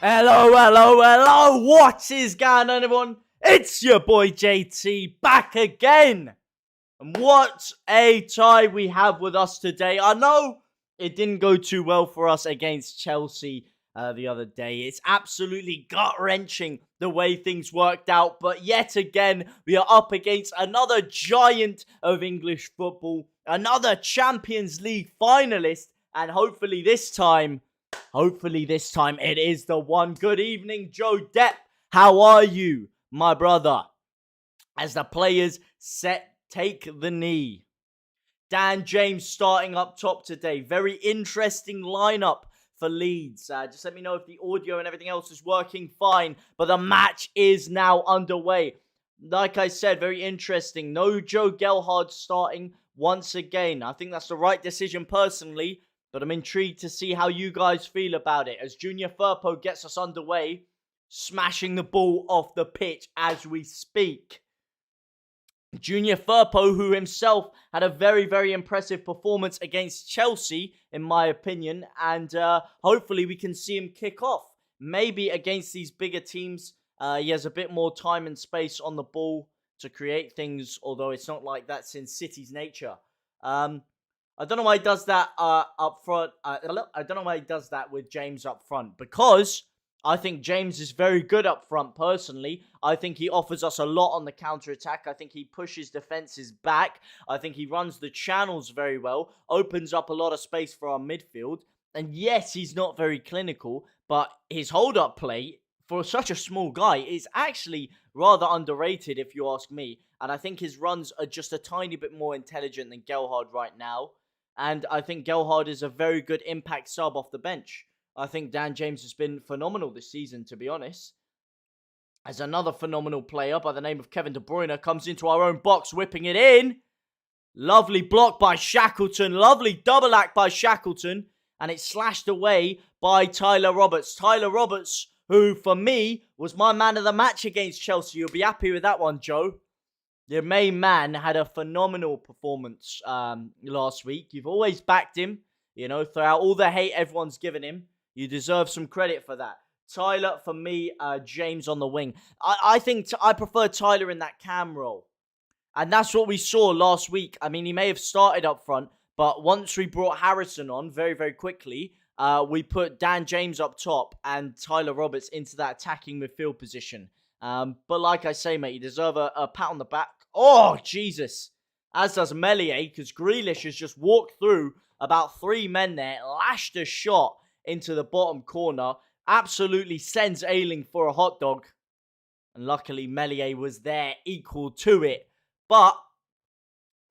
Hello, what is going on, everyone? It's your boy JT back again. And what a tie we have with us today. I know it didn't go too well for us against Chelsea the other day. It's absolutely gut-wrenching the way things worked out. But yet again, we are up against another giant of English football, another Champions League finalist, and hopefully this time it is the one. Good evening, Joe Depp. How are you, my brother? As the players take the knee. Dan James starting up top today. Very interesting lineup for Leeds. Just let me know if the audio and everything else is working fine. But the match is now underway. Like I said, very interesting. No Joe Gelhardt starting once again. I think that's the right decision personally. But I'm intrigued to see how you guys feel about it. As Junior Firpo gets us underway, smashing the ball off the pitch as we speak. Junior Firpo, who himself had a very, very impressive performance against Chelsea, in my opinion. And hopefully we can see him kick off. Maybe against these bigger teams, he has a bit more time and space on the ball to create things. Although it's not like that's in City's nature. I don't know why he does that up front. I don't know why he does that with James up front. Because I think James is very good up front, personally. I think he offers us a lot on the counter-attack. I think he pushes defenses back. I think he runs the channels very well. Opens up a lot of space for our midfield. And yes, he's not very clinical. But his hold-up play, for such a small guy, is actually rather underrated, if you ask me. And I think his runs are just a tiny bit more intelligent than Gelhardt right now. And I think Gelhardt is a very good impact sub off the bench. I think Dan James has been phenomenal this season, to be honest. As another phenomenal player by the name of Kevin De Bruyne comes into our own box, whipping it in. Lovely block by Shackleton. Lovely double act by Shackleton. And it's slashed away by Tyler Roberts. Tyler Roberts, who, for me, was my man of the match against Chelsea. You'll be happy with that one, Joe. The main man had a phenomenal performance last week. You've always backed him, you know, throughout all the hate everyone's given him. You deserve some credit for that. Tyler, for me, James on the wing. I think I prefer Tyler in that cam role. And that's what we saw last week. I mean, he may have started up front, but once we brought Harrison on very, very quickly, we put Dan James up top and Tyler Roberts into that attacking midfield position. But like I say, mate, you deserve a pat on the back. Oh, Jesus. As does Meslier, because Grealish has just walked through about 3 men there, lashed a shot into the bottom corner, absolutely sends Ayling for a hot dog. And luckily, Meslier was there, equal to it. But,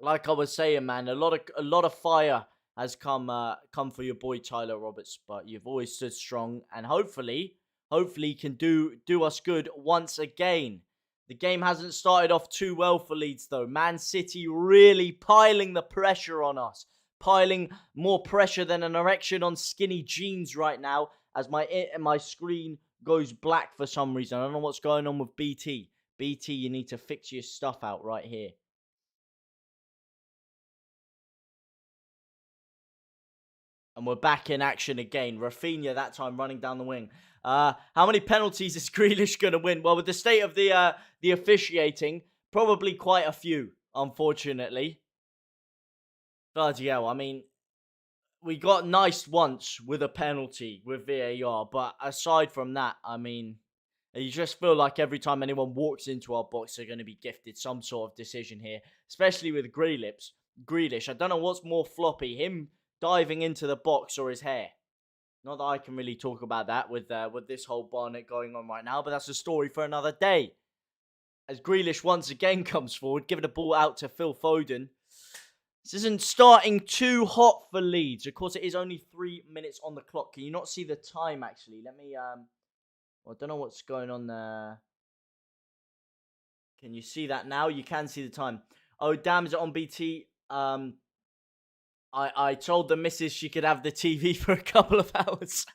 like I was saying, man, a lot of fire has come for your boy Tyler Roberts. But you've always stood strong, and hopefully he can do us good once again. The game hasn't started off too well for Leeds, though. Man City really piling the pressure on us. Piling more pressure than an erection on skinny jeans right now, as my screen goes black for some reason. I don't know what's going on with BT. BT, you need to fix your stuff out right here. And we're back in action again. RAPHINHA that time running down the wing. How many penalties is Grealish going to win? Well, with the state of the officiating, probably quite a few, unfortunately. Bloody hell, I mean, we got nice once with a penalty with VAR, but aside from that, I mean, you just feel like every time anyone walks into our box, they're going to be gifted some sort of decision here, especially with Grealish. I don't know what's more floppy, him diving into the box or his hair. Not that I can really talk about that with this whole Barnet going on right now, but that's a story for another day. As Grealish once again comes forward, giving the ball out to Phil Foden. This isn't starting too hot for Leeds. Of course, it is only 3 minutes on the clock. Can you not see the time, actually? Let me, well, I don't know what's going on there. Can you see that now? You can see the time. Oh, damn, is it on BT? I told the missus she could have the TV for a couple of hours.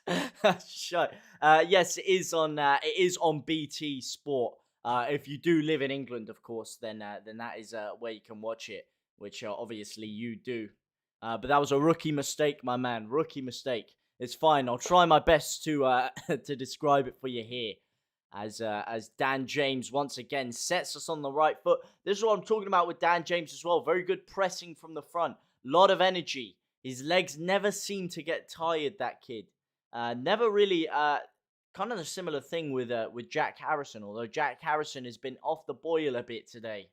Shut. Yes, it is on BT Sport. If you do live in England, of course, then that is where you can watch it, which obviously you do. But that was a rookie mistake, my man. Rookie mistake. It's fine. I'll try my best to to describe it for you here. As Dan James once again sets us on the right foot. This is what I'm talking about with Dan James as well. Very good pressing from the front. Lot of energy. His legs never seem to get tired, that kid. Never really... kind of a similar thing with Jack Harrison, although Jack Harrison has been off the boil a bit today.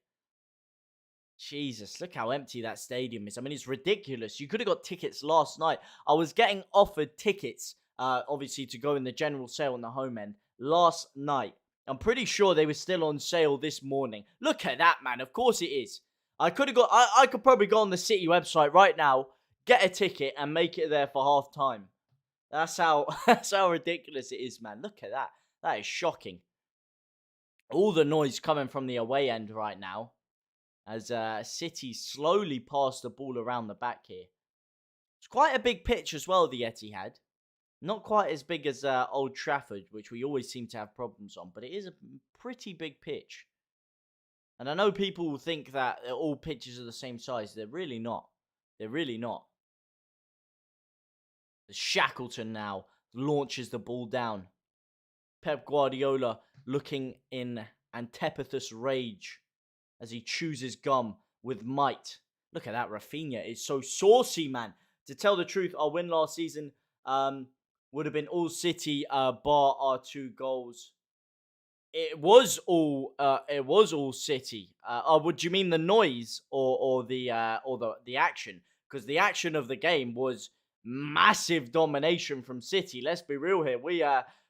Jesus, look how empty that stadium is. I mean, it's ridiculous. You could have got tickets last night. I was getting offered tickets, obviously, to go in the general sale on the home end last night. I'm pretty sure they were still on sale this morning. Look at that, man. Of course it is. I could have got... I could probably go on the City website right now, get a ticket, and make it there for half time. That's how ridiculous it is, man. Look at that. That is shocking. All the noise coming from the away end right now, as City slowly pass the ball around the back here. It's quite a big pitch as well, the Etihad. Not quite as big as Old Trafford, which we always seem to have problems on, but it is a pretty big pitch. And I know people will think that all pitches are the same size. They're really not. They're really not. Shackleton now launches the ball down. Pep Guardiola looking in antipatous rage as he chews gum with might. Look at that, Raphinha is so saucy, man. To tell the truth, our win last season would have been all City bar our 2 goals. It was all City. Would you mean the noise or the action? Because the action of the game was massive domination from City. Let's be real here.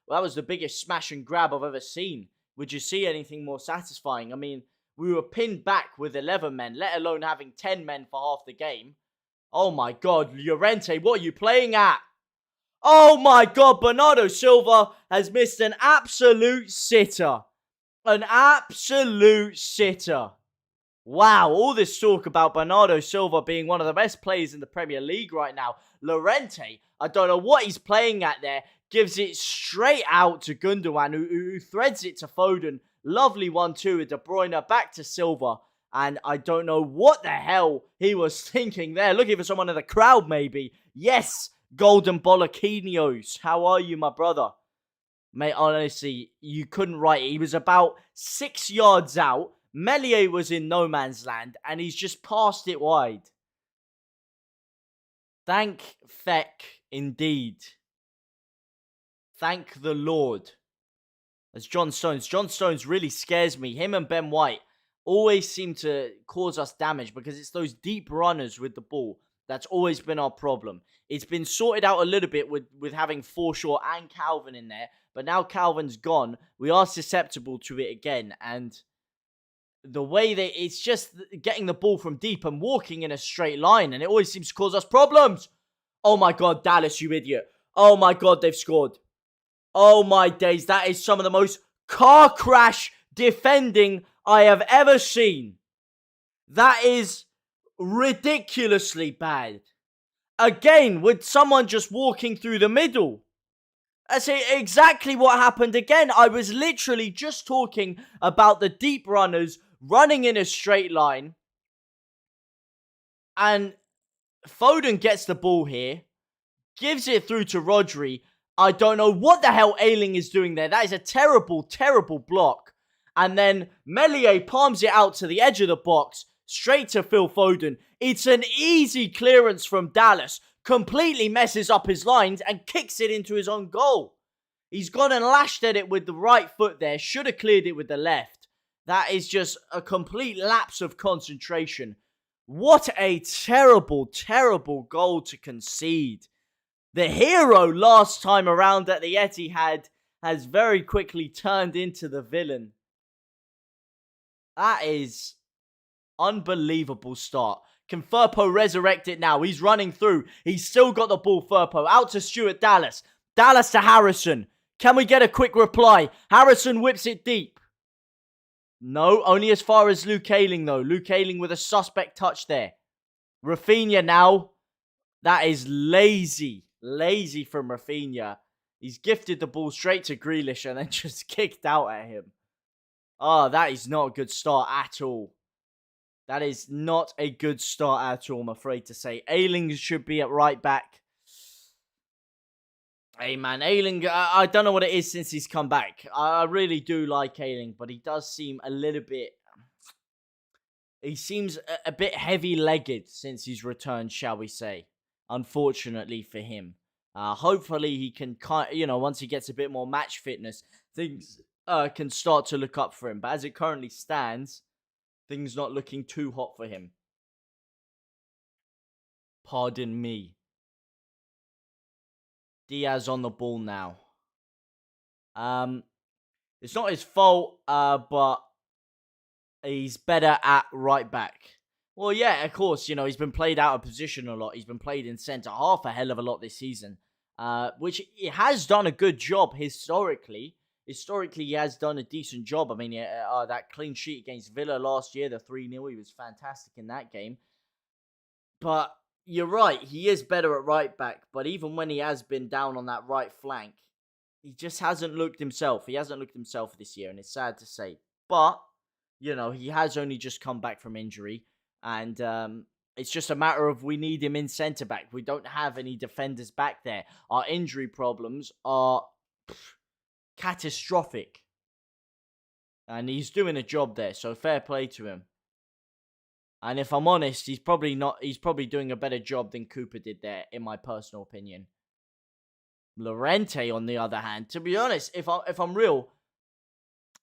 That was the biggest smash and grab I've ever seen. Would you see anything more satisfying? I mean, we were pinned back with 11 men, let alone having 10 men for half the game. Oh my God, Llorente, what are you playing at? Oh my God, Bernardo Silva has missed an absolute sitter. An absolute sitter. Wow, all this talk about Bernardo Silva being one of the best players in the Premier League right now. Llorente, I don't know what he's playing at there. Gives it straight out to Gundogan, who threads it to Foden. Lovely 1-2 with De Bruyne back to Silva. And I don't know what the hell he was thinking there. Looking for someone in the crowd, maybe. Yes, Golden Bolloquinios. How are you, my brother? Mate, honestly, you couldn't write it. He was about 6 yards out. Meslier was in no man's land, and he's just passed it wide. Thank feck, indeed. Thank the Lord. As John Stones really scares me. Him and Ben White always seem to cause us damage because it's those deep runners with the ball. That's always been our problem. It's been sorted out a little bit with having Forshaw and Calvin in there, but now Calvin's gone, we are susceptible to it again, and the way that it's just getting the ball from deep and walking in a straight line, and it always seems to cause us problems. Oh my God, Dallas, you idiot. Oh my God, they've scored. Oh my days, that is some of the most car crash defending I have ever seen. That is ridiculously bad. Again, with someone just walking through the middle. That's exactly what happened again. I was literally just talking about the deep runners running in a straight line. And Foden gets the ball here. Gives it through to Rodri. I don't know what the hell Ayling is doing there. That is a terrible, terrible block. And then Meslier palms it out to the edge of the box. Straight to Phil Foden. It's an easy clearance from Dallas. Completely messes up his lines and kicks it into his own goal. He's gone and lashed at it with the right foot there. Should have cleared it with the left. That is just a complete lapse of concentration. What a terrible, terrible goal to concede. The hero last time around at the Etihad has very quickly turned into the villain. That is unbelievable start. Can Firpo resurrect it now? He's running through. He's still got the ball, Firpo. Out to Stuart Dallas. Dallas to Harrison. Can we get a quick reply? Harrison whips it deep. No, only as far as Luke Ayling, though. Luke Ayling with a suspect touch there. Raphinha now. That is lazy. Lazy from Raphinha. He's gifted the ball straight to Grealish and then just kicked out at him. Oh, that is not a good start at all. That is not a good start at all, I'm afraid to say. Ayling should be at right back. Hey man, Ayling, I don't know what it is since he's come back. I really do like Ayling, but he does seem a little bit... He seems a bit heavy-legged since he's returned, shall we say. Unfortunately for him. Hopefully he can, once he gets a bit more match fitness, things can start to look up for him. But as it currently stands, things not looking too hot for him. Pardon me. Diaz on the ball now. It's not his fault, but he's better at right back. Well, yeah, of course, he's been played out of position a lot. He's been played in centre half a hell of a lot this season, which he has done a good job historically. Historically, he has done a decent job. I mean, that clean sheet against Villa last year, the 3-0, he was fantastic in that game. But you're right, he is better at right back. But even when he has been down on that right flank, he just hasn't looked himself. He hasn't looked himself this year, and it's sad to say. But, he has only just come back from injury. And it's just a matter of we need him in centre-back. We don't have any defenders back there. Our injury problems are catastrophic. And he's doing a job there, so fair play to him. And if I'm honest, he's probably doing a better job than Cooper did there, in my personal opinion. Llorente, on the other hand, to be honest, if I'm real,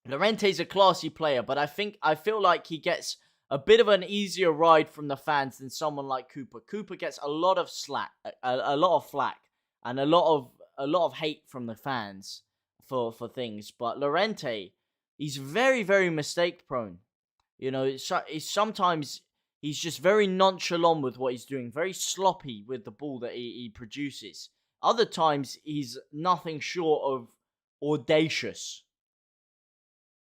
Llorente's a classy player, but I feel like he gets a bit of an easier ride from the fans than someone like Cooper. Cooper gets a lot of slack, a lot of flack, and a lot of hate from the fans for things. But Llorente, he's very, very mistake prone. Sometimes he's just very nonchalant with what he's doing, very sloppy with the ball that he produces. Other times, he's nothing short of audacious,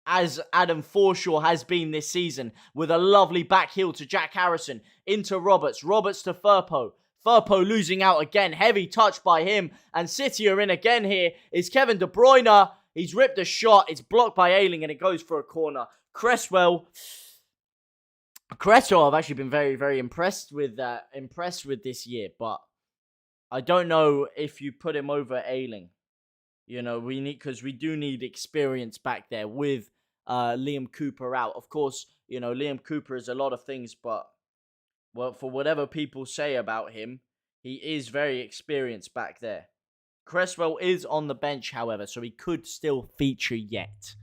as Adam Forshaw has been this season, with a lovely back heel to Jack Harrison, into Roberts to Firpo. Firpo losing out again, heavy touch by him, and City are in again here. Is Kevin De Bruyne. He's ripped a shot, it's blocked by Ayling, and it goes for a corner. Cresswell, I've actually been very, very impressed with this year, but I don't know if you put him over Ayling. We do need experience back there with Liam Cooper out. Of course, Liam Cooper is a lot of things, but for whatever people say about him, he is very experienced back there. Cresswell is on the bench, however, so he could still feature yet.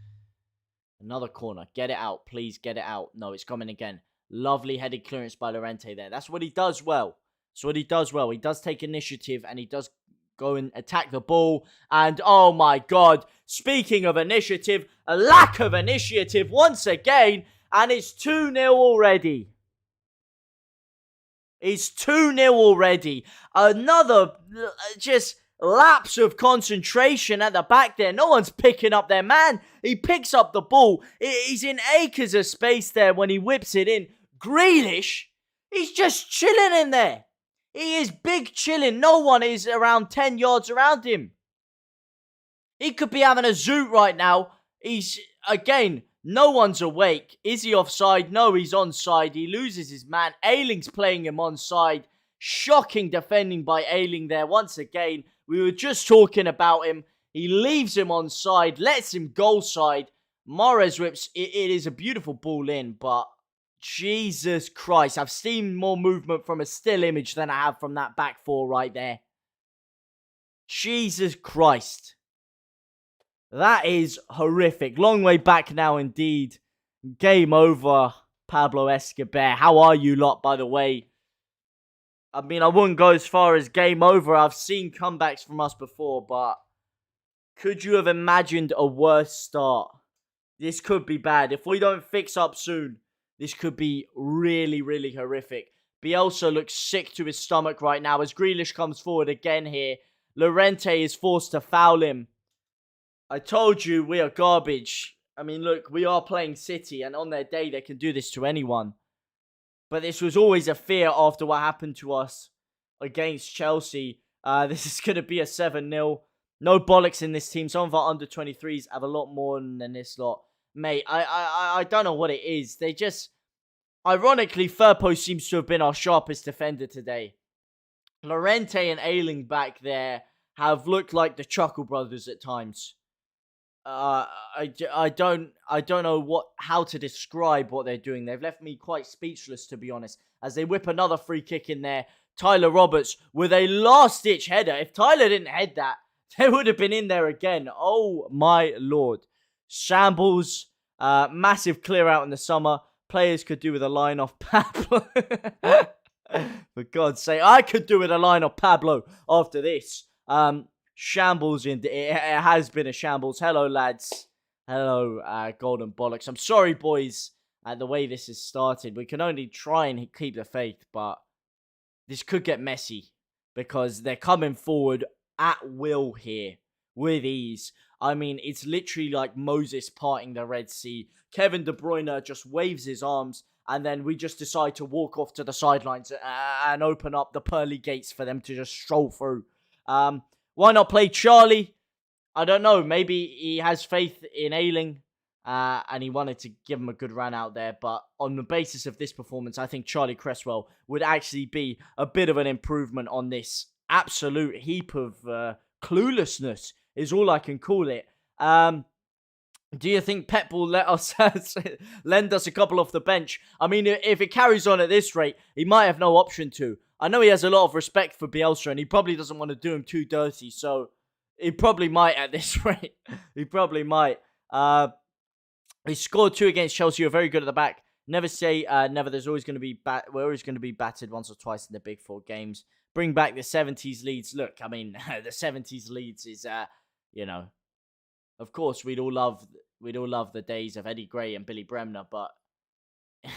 Another corner. Get it out. Please get it out. No, it's coming again. Lovely headed clearance by Llorente there. That's what he does well. He does take initiative, and he does go and attack the ball. And, oh my God, speaking of initiative, a lack of initiative once again. And it's 2-0 already. It's 2-0 already. Another just lapse of concentration at the back there. No one's picking up their man. He picks up the ball. He's in acres of space there when he whips it in. Grealish, he's just chilling in there. He is big chilling. No one is around 10 yards around him. He could be having a zoot right now. No one's awake. Is he offside? No, he's onside. He loses his man. Ayling's playing him onside. Shocking defending by Ayling there once again. We were just talking about him. He leaves him onside, lets him goal side. Mahrez whips. It is a beautiful ball in, but Jesus Christ. I've seen more movement from a still image than I have from that back four right there. Jesus Christ. That is horrific. Long way back now indeed. Game over, Pablo Escobar. How are you lot, by the way? I mean, I wouldn't go as far as game over. I've seen comebacks from us before, but could you have imagined a worse start? This could be bad. If we don't fix up soon, this could be really, really horrific. Bielsa looks sick to his stomach right now as Grealish comes forward again here. Llorente is forced to foul him. I told you we are garbage. I mean, look, we are playing City, and on their day, they can do this to anyone. But this was always a fear after what happened to us against Chelsea. This is going to be a 7-0. No bollocks in this team. Some of our under-23s have a lot more than this lot. Mate, I don't know what it is. They just... Ironically, Firpo seems to have been our sharpest defender today. Llorente and Ayling back there have looked like the Chuckle Brothers at times. I don't know how to describe what they're doing. They've left me quite speechless, to be honest, as they whip another free kick in there. Tyler Roberts with a last-ditch header. If Tyler didn't head that, they would have been in there again. Oh my lord. Shambles. Massive clear out in the summer. Players could do with a line off Pablo. For God's sake, I could do with a line off Pablo after this. Shambles in it has been a shambles. Hello, lads. Hello, Golden Bollocks. I'm sorry, boys, the way this has started. We can only try and keep the faith, but this could get messy because they're coming forward at will here with ease. I mean, it's literally like Moses parting the Red Sea. Kevin De Bruyne just waves his arms, and then we just decide to walk off to the sidelines and open up the pearly gates for them to just stroll through. Why not play Charlie? I don't know. Maybe he has faith in Ayling, and he wanted to give him a good run out there. But on the basis of this performance, I think Charlie Cresswell would actually be a bit of an improvement on this absolute heap of cluelessness, is all I can call it. Do you think Pep will let us lend us a couple off the bench? I mean, if it carries on at this rate, he might have no option to. I know he has a lot of respect for Bielsa, and he probably doesn't want to do him too dirty, so he probably might at this rate. He probably might. He scored 2 against Chelsea. You're very good at the back. Never say never. There's always going to be we're always going to be battered once or twice in the big 4 games. Bring back the 70s Leeds. Look, I mean, the 70s Leeds is, you know, of course we'd all love the days of Eddie Gray and Billy Bremner, but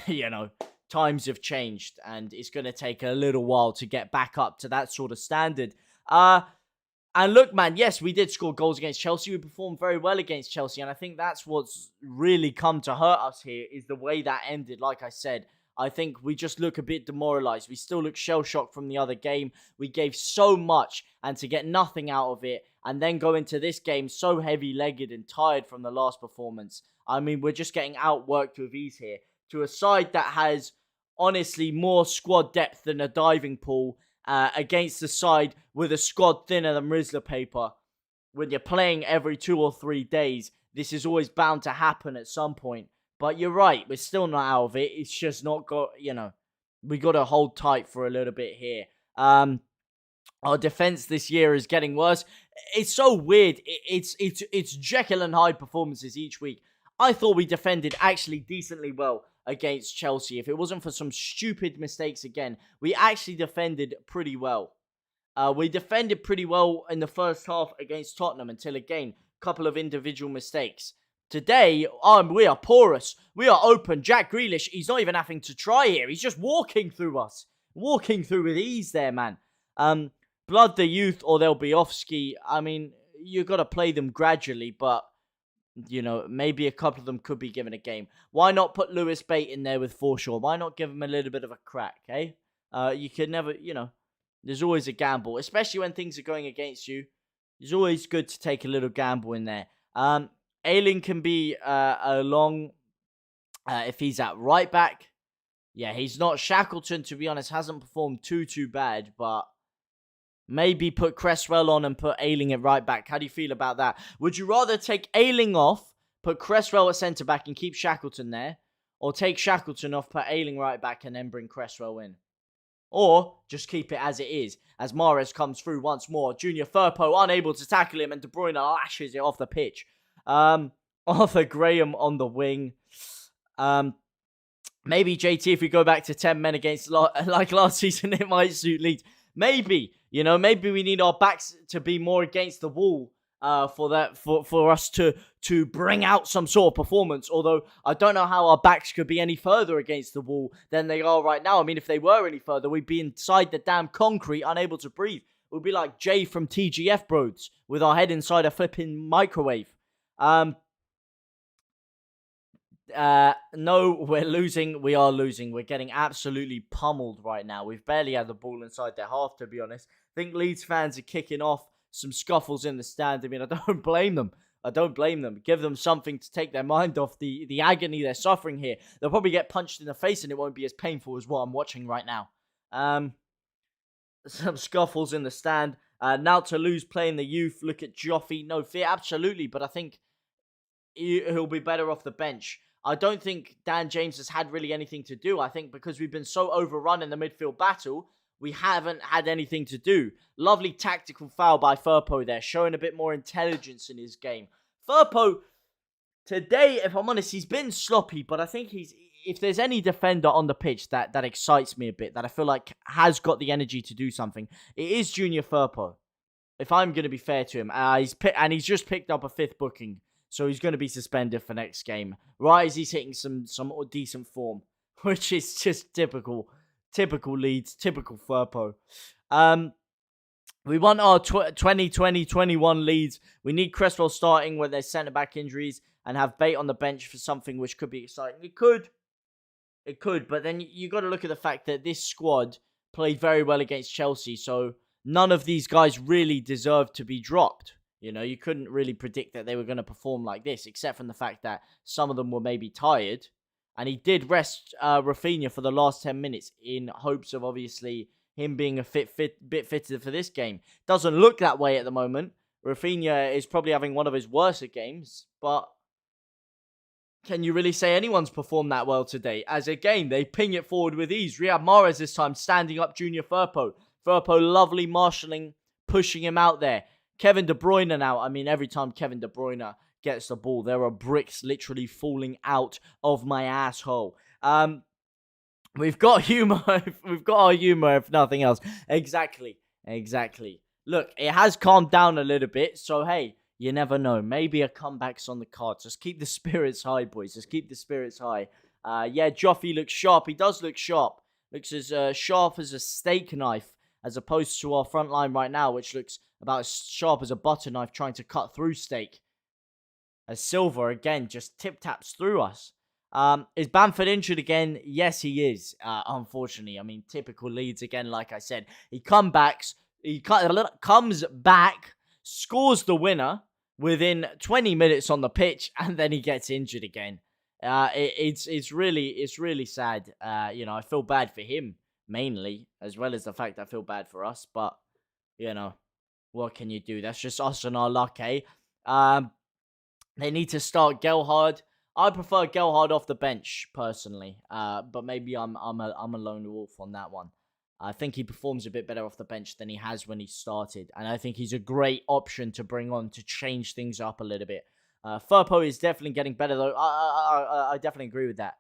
you know, times have changed, and it's going to take a little while to get back up to that sort of standard. And look, man, yes, we did score goals against Chelsea. We performed very well against Chelsea, and I think that's what's really come to hurt us here, is the way that ended. Like I said, I think we just look a bit demoralised. We still look shell-shocked from the other game. We gave so much, and to get nothing out of it, and then go into this game so heavy-legged and tired from the last performance. I mean, we're just getting outworked with ease here, to a side that has, honestly, more squad depth than a diving pool, against the side with a squad thinner than Rizzler paper. When you're playing every 2 or 3 days, this is always bound to happen at some point. But you're right, we're still not out of it. It's just not got, you know, we got to hold tight for a little bit here. Our defense this year is getting worse. It's so weird. It's Jekyll and Hyde performances each week. I thought we defended actually decently well against Chelsea. If it wasn't for some stupid mistakes again, we actually defended pretty well. We defended pretty well in the first half against Tottenham until, again, a couple of individual mistakes. Today, we are porous. We are open. Jack Grealish, he's not even having to try here. He's just walking through us. Walking through with ease there, man. Blood the youth or they'll be off-ski. I mean, you've got to play them gradually, but, you know, maybe a couple of them could be given a game. Why not put Lewis Bate in there with Forshaw? Why not give him a little bit of a crack, eh? You could never, you know, there's always a gamble, especially when things are going against you. It's always good to take a little gamble in there. Ayling can be along if he's at right back. Yeah, he's not. Shackleton, to be honest, hasn't performed too bad, but maybe put Cresswell on and put Ayling at right back. How do you feel about that? Would you rather take Ayling off, put Cresswell at centre back and keep Shackleton there, or take Shackleton off, put Ayling right back and then bring Cresswell in? Or just keep it as it is, as Mahrez comes through once more. Junior Firpo unable to tackle him, and De Bruyne lashes it off the pitch. Arthur Graham on the wing. Maybe JT, if we go back to 10 men against like last season, it might suit Leeds. Maybe, you know, maybe we need our backs to be more against the wall for us to bring out some sort of performance. Although I don't know how our backs could be any further against the wall than they are right now. I mean, if they were any further, we'd be inside the damn concrete, unable to breathe. We'd be like Jay from TGF Bros with our head inside a flipping microwave. No, we're losing. We are losing. We're getting absolutely pummeled right now. We've barely had the ball inside their half, to be honest. I think Leeds fans are kicking off. Some scuffles in the stand. I mean, I don't blame them. Give them something to take their mind off the agony they're suffering here. They'll probably get punched in the face and it won't be as painful as what I'm watching right now. Some scuffles in the stand. Now to lose playing the youth. Look at Joffy. No fear, absolutely. But I think he'll be better off the bench. I don't think Dan James has had really anything to do. I think because we've been so overrun in the midfield battle, we haven't had anything to do. Lovely tactical foul by Firpo there, showing a bit more intelligence in his game. Firpo, today, if I'm honest, he's been sloppy, but I think if there's any defender on the pitch that excites me a bit, that I feel like has got the energy to do something, it is Junior Firpo. If I'm going to be fair to him, he's just picked up a 5th booking. So he's going to be suspended for next game. Right as he's hitting some decent form. Which is just typical Leeds. Typical Firpo. We want our 2020-21 Leeds. We need Cresswell starting with their centre-back injuries. And have Bate on the bench for something which could be exciting. It could. But then you got to look at the fact that this squad played very well against Chelsea. So none of these guys really deserve to be dropped. You know, you couldn't really predict that they were going to perform like this, except from the fact that some of them were maybe tired. And he did rest RAPHINHA for the last 10 minutes in hopes of, obviously, him being a bit fitter for this game. Doesn't look that way at the moment. RAPHINHA is probably having one of his worst games, but can you really say anyone's performed that well today? As again, they ping it forward with ease. Riyad Mahrez this time standing up Junior Firpo. Firpo lovely marshalling, pushing him out there. Kevin De Bruyne now. I mean, every time Kevin De Bruyne gets the ball, there are bricks literally falling out of my asshole. We've got humor. We've got our humor, if nothing else. Exactly. Look, it has calmed down a little bit. So, hey, you never know. Maybe a comeback's on the cards. Just keep the spirits high, boys. Just keep the spirits high. Yeah, Joffy looks sharp. He does look sharp. Looks as sharp as a steak knife, as opposed to our front line right now, which looks about as sharp as a butter knife trying to cut through steak. As Silva, again, just tip-taps through us. Is Bamford injured again? Yes, he is, unfortunately. I mean, typical Leeds again, like I said. He comes back, scores the winner within 20 minutes on the pitch, and then he gets injured again. It's really sad. I feel bad for him, mainly, as well as the fact I feel bad for us. But, what can you do? That's just us and our luck, eh? They need to start Gelhardt. I prefer Gelhardt off the bench, personally. But maybe I'm a lone wolf on that one. I think he performs a bit better off the bench than he has when he started. And I think he's a great option to bring on to change things up a little bit. Firpo is definitely getting better, though. I definitely agree with that.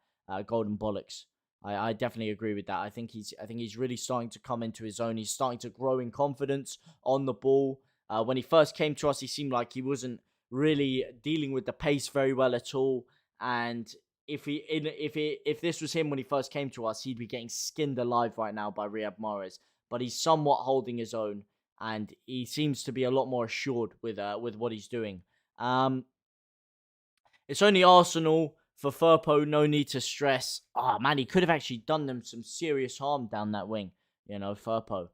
Golden bollocks. I definitely agree with that. I think he's really starting to come into his own. He's starting to grow in confidence on the ball. When he first came to us, he seemed like he wasn't really dealing with the pace very well at all. And if this was him when he first came to us, he'd be getting skinned alive right now by Riyad Mahrez. But he's somewhat holding his own, and he seems to be a lot more assured with what he's doing. It's only Arsenal for Firpo. No need to stress. Oh man, he could have actually done them some serious harm down that wing. Firpo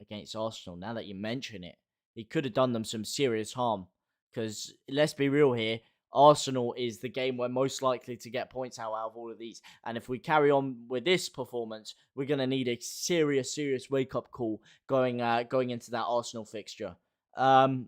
against Arsenal. Now that you mention it, he could have done them some serious harm. Because let's be real here. Arsenal is the game we're most likely to get points out of all of these. And if we carry on with this performance, we're going to need a serious wake-up call going into that Arsenal fixture. That's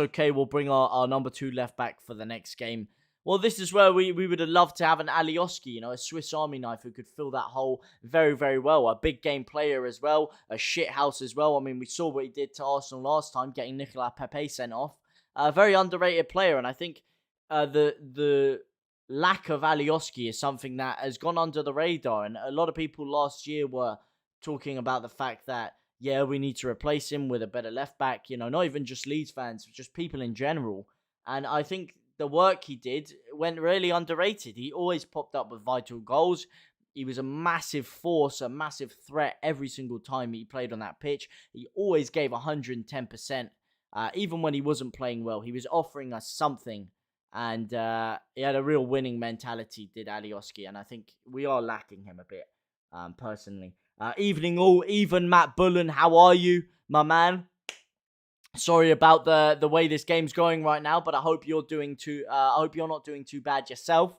okay. We'll bring our number 2 left back for the next game. Well, this is where we would have loved to have an Alioski, a Swiss Army knife who could fill that hole very, very well. A big game player as well, a shithouse as well. I mean, we saw what he did to Arsenal last time, getting Nicolas Pepe sent off. A very underrated player, and I think the lack of Alioski is something that has gone under the radar. And a lot of people last year were talking about the fact that, yeah, we need to replace him with a better left back. Not even just Leeds fans, just people in general. And I think the work he did went really underrated. He always popped up with vital goals. He was a massive force, a massive threat every single time he played on that pitch. He always gave 110%. Even when he wasn't playing well, he was offering us something. And he had a real winning mentality, did Alioski. And I think we are lacking him a bit, personally. Even Matt Bullen, how are you, my man? Sorry about the way this game's going right now, but I hope you're not doing too bad yourself.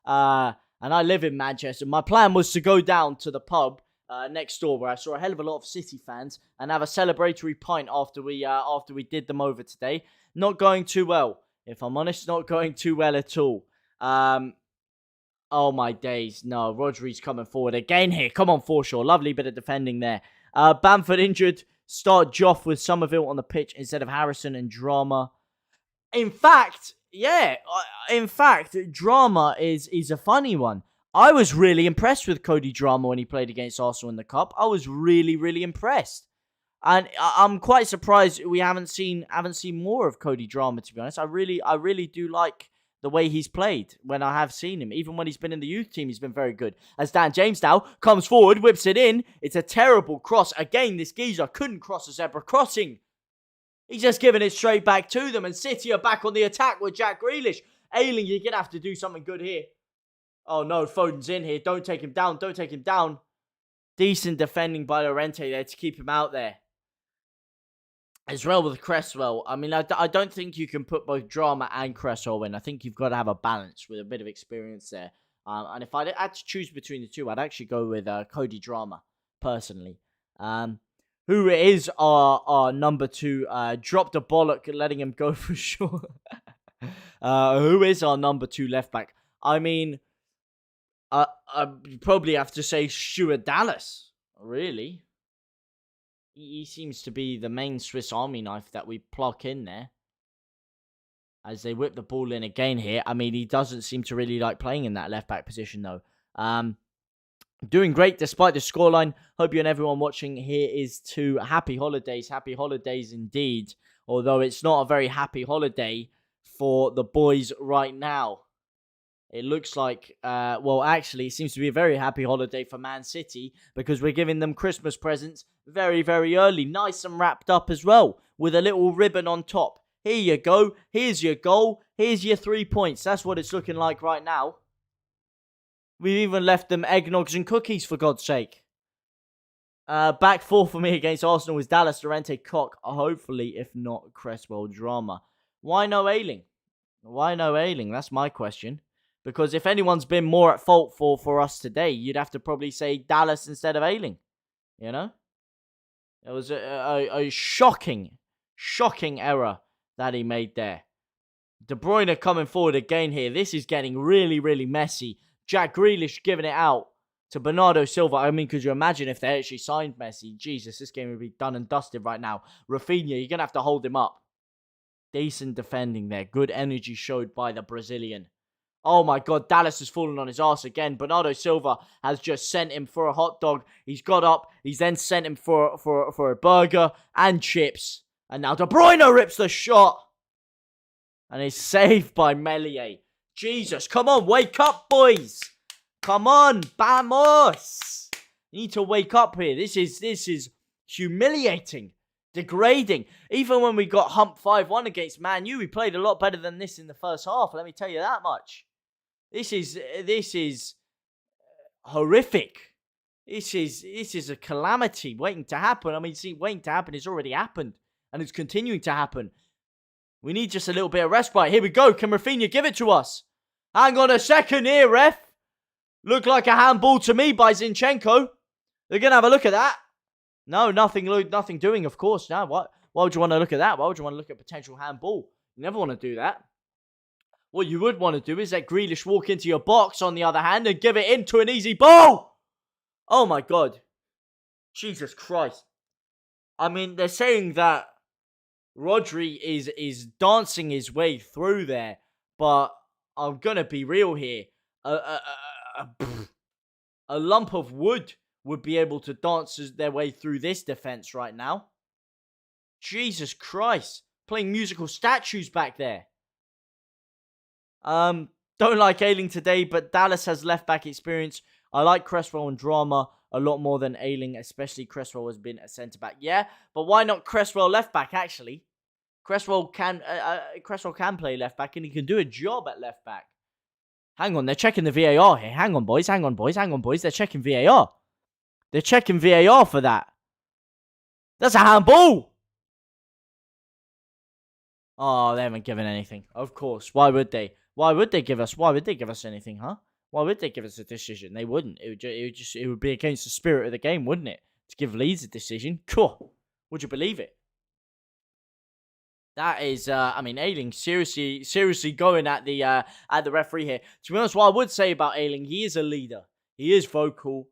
And I live in Manchester. My plan was to go down to the pub next door, where I saw a hell of a lot of City fans and have a celebratory pint after we did them over today. Not going too well, if I'm honest. Not going too well at all. Oh my days, no. Rodri's coming forward again here. Come on, Forshaw. Lovely bit of defending there. Bamford injured. Start Joff with Somerville on the pitch instead of Harrison and Drama. In fact, Drama is a funny one. I was really impressed with Cody Drama when he played against Arsenal in the Cup. I was really, really impressed. And I'm quite surprised we haven't seen more of Cody Drama, to be honest. I really do like the way he's played when I have seen him. Even when he's been in the youth team, he's been very good. As Dan James now comes forward, whips it in. It's a terrible cross. Again, this geezer couldn't cross a zebra crossing. He's just giving it straight back to them. And City are back on the attack with Jack Grealish. Ayling, you're going to have to do something good here. Oh no, Foden's in here. Don't take him down. Don't take him down. Decent defending by Llorente there to keep him out there. As well with Cresswell. I mean, I don't think you can put both Drama and Cresswell in. I think you've got to have a balance with a bit of experience there. And if I had to choose between the two, I'd actually go with Cody Drama, personally. Who is our number 2? Dropped a bollock, letting him go for sure. Who is our number 2 left back? I mean, I probably have to say Stuart Dallas, really. He seems to be the main Swiss Army knife that we pluck in there. As they whip the ball in again here. I mean, he doesn't seem to really like playing in that left-back position, though. Doing great despite the scoreline. Hope you and everyone watching here is to happy holidays. Happy holidays indeed. Although it's not a very happy holiday for the boys right now. It looks like, well, actually, it seems to be a very happy holiday for Man City because we're giving them Christmas presents very, very early. Nice and wrapped up as well with a little ribbon on top. Here you go. Here's your goal. Here's your 3 points. That's what it's looking like right now. We've even left them eggnogs and cookies, for God's sake. Back 4 for me against Arsenal was Dallas, Llorente, Koch. Hopefully, if not, Cresswell, Drama. Why no Ayling? Why no Ayling? That's my question. Because if anyone's been more at fault for us today, you'd have to probably say Dallas instead of Ayling. You know? It was a shocking error that he made there. De Bruyne coming forward again here. This is getting really, really messy. Jack Grealish giving it out to Bernardo Silva. I mean, could you imagine if they actually signed Messi? Jesus, this game would be done and dusted right now. RAPHINHA, you're going to have to hold him up. Decent defending there. Good energy showed by the Brazilian. Oh my God, Dallas has fallen on his arse again. Bernardo Silva has just sent him for a hot dog. He's got up. He's then sent him for a burger and chips. And now De Bruyne rips the shot. And it's saved by Meslier. Jesus, come on, wake up, boys. Come on, vamos. You need to wake up here. This is humiliating, degrading. Even when we got humped 5-1 against Man U, we played a lot better than this in the first half. Let me tell you that much. This is horrific. This is a calamity waiting to happen. I mean, see, waiting to happen. It's already happened, and it's continuing to happen. We need just a little bit of respite. Here we go. Can RAPHINHA give it to us? Hang on a second here, ref. Looked like a handball to me by Zinchenko. They're going to have a look at that. No, nothing doing, of course. Now, why would you want to look at that? Why would you want to look at potential handball? You never want to do that. What you would want to do is let Grealish walk into your box, on the other hand, and give it into an easy ball. Oh, my God. Jesus Christ. I mean, they're saying that Rodri is dancing his way through there, but I'm gonna be real here. A lump of wood would be able to dance their way through this defense right now. Jesus Christ, playing musical statues back there. Don't like Ayling today, but Dallas has left back experience. I like Cresswell and Drama a lot more than Ayling, especially Cresswell has been a centre-back. Yeah, but why not Cresswell left-back, actually? Cresswell can play left-back, and he can do a job at left-back. Hang on, they're checking the VAR here. Hang on, boys. They're checking VAR. They're checking VAR for that. That's a handball! Oh, they haven't given anything. Of course. Why would they? Why would they give us anything, huh? Why would they give us a decision? They wouldn't. It would be against the spirit of the game, wouldn't it? To give Leeds a decision. Cool. Would you believe it? That is, I mean, Ayling seriously going at the referee here. To be honest, what I would say about Ayling, he is a leader. He is vocal,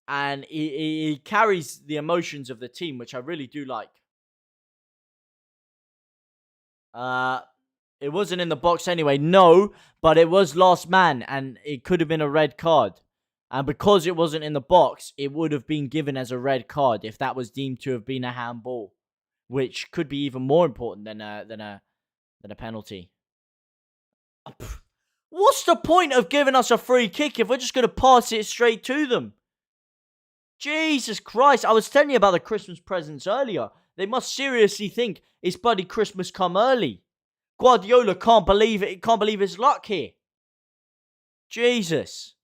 and he carries the emotions of the team, which I really do like. It wasn't in the box anyway, no, but it was last man, and it could have been a red card. And because it wasn't in the box, it would have been given as a red card if that was deemed to have been a handball, which could be even more important than a penalty. What's the point of giving us a free kick if we're just going to pass it straight to them? Jesus Christ, I was telling you about the Christmas presents earlier. They must seriously think it's bloody Christmas come early. Guardiola can't believe it. He can't believe his luck here. Jesus.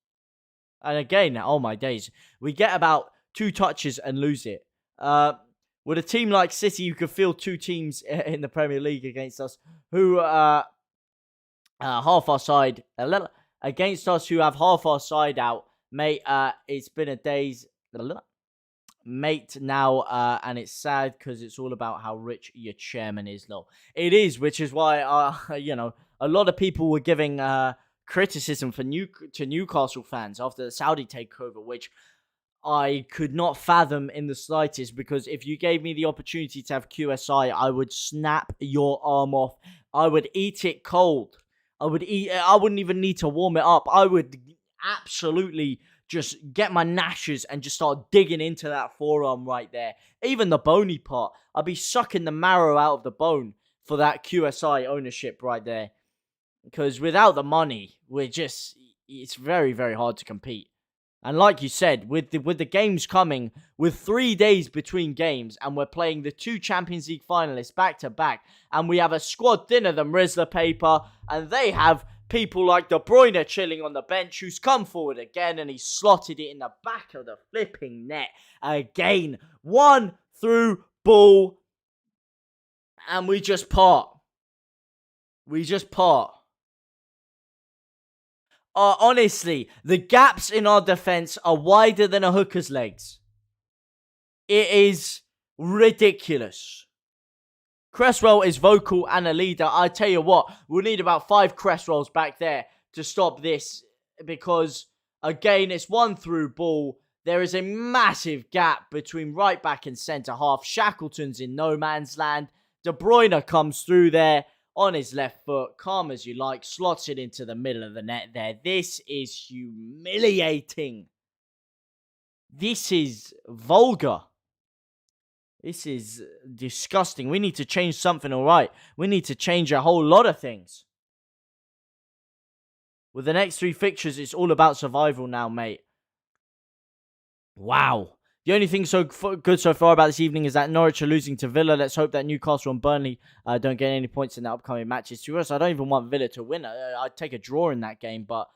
And again, oh my days, we get about 2 touches and lose it. With a team like City, you could feel 2 teams in the Premier League against us who half our side against us who have half our side out, mate. It's been a day's mate now, and it's sad because it's all about how rich your chairman is. No, it is, which is why a lot of people were giving criticism to Newcastle fans after the Saudi takeover, which I could not fathom in the slightest, because if you gave me the opportunity to have QSI, I would snap your arm off. I would eat it cold. I wouldn't even need to warm it up. I would absolutely just get my gnashers and just start digging into that forearm right there. Even the bony part. I'd be sucking the marrow out of the bone for that QSI ownership right there. Because without the money, it's very, very hard to compete. And like you said, with the games coming, with 3 days between games, and we're playing the 2 Champions League finalists back to back, and we have a squad thinner than Rizzler paper, and they have people like De Bruyne chilling on the bench, who's come forward again, and he slotted it in the back of the flipping net again. 1 through ball, and we just part. Honestly, the gaps in our defense are wider than a hooker's legs. It is ridiculous. Cresswell is vocal and a leader. I tell you what, we'll need about 5 Cresswells back there to stop this, because, again, it's 1 through ball. There is a massive gap between right back and centre half. Shackleton's in no man's land. De Bruyne comes through there on his left foot, calm as you like, slots it into the middle of the net there. This is humiliating. This is vulgar. This is disgusting. We need to change something, alright? We need to change a whole lot of things. With the next 3 fixtures, it's all about survival now, mate. Wow. The only thing good so far about this evening is that Norwich are losing to Villa. Let's hope that Newcastle and Burnley don't get any points in the upcoming matches. To us, I don't even want Villa to win. I'd take a draw in that game. But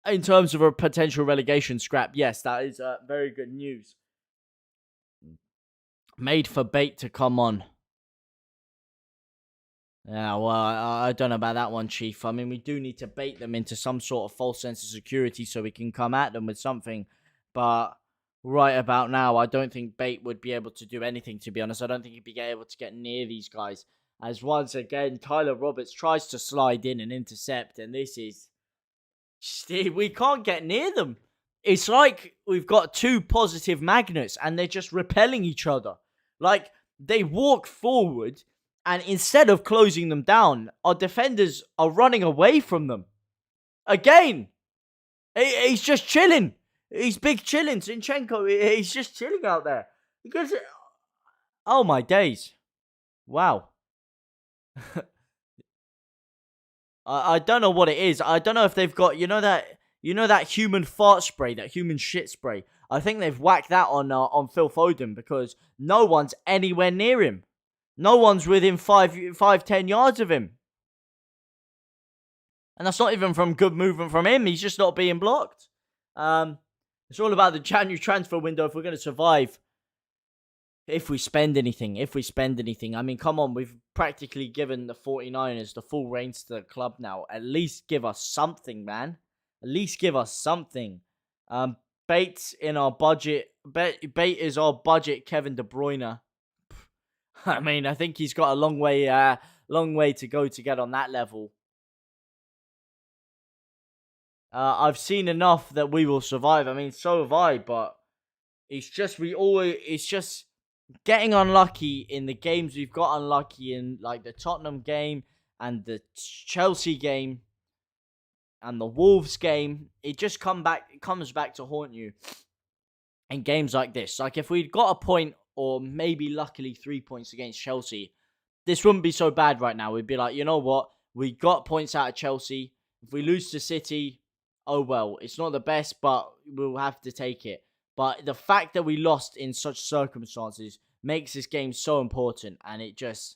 in terms of a potential relegation scrap, yes, that is very good news. Made for bait to come on. Yeah, well, I don't know about that one, Chief. I mean, we do need to bait them into some sort of false sense of security so we can come at them with something. But right about now, I don't think bait would be able to do anything, to be honest. I don't think he'd be able to get near these guys. As once again, Tyler Roberts tries to slide in and intercept, and this is... we can't get near them. It's like we've got 2 positive magnets, and they're just repelling each other. Like, they walk forward, and instead of closing them down, our defenders are running away from them. Again! He's just chilling. He's big chilling. Zinchenko, he's just chilling out there. Because, oh my days. Wow. I don't know what it is. I don't know if they've got, you know that human fart spray, that human shit spray. I think they've whacked that on Phil Foden, because no one's anywhere near him. No one's within 5-10 yards of him. And that's not even from good movement from him. He's just not being blocked. It's all about the January transfer window if we're going to survive. If we spend anything. I mean, come on. We've practically given the 49ers the full reins to the club now. At least give us something, man. At least give us something. Bates in our budget. Bait is our budget Kevin De Bruyne. I mean, I think he's got a long way to go to get on that level. I've seen enough that we will survive. I mean, so have I, but it's just getting unlucky in the games we've got unlucky in, like the Tottenham game and the Chelsea game and the Wolves game. It just comes back to haunt you in games like this. Like if we'd got a point or maybe luckily 3 points against Chelsea, this wouldn't be so bad right now. We'd be like, you know what? We got points out of Chelsea. If we lose to City, oh well. It's not the best, but we'll have to take it. But the fact that we lost in such circumstances makes this game so important. And it's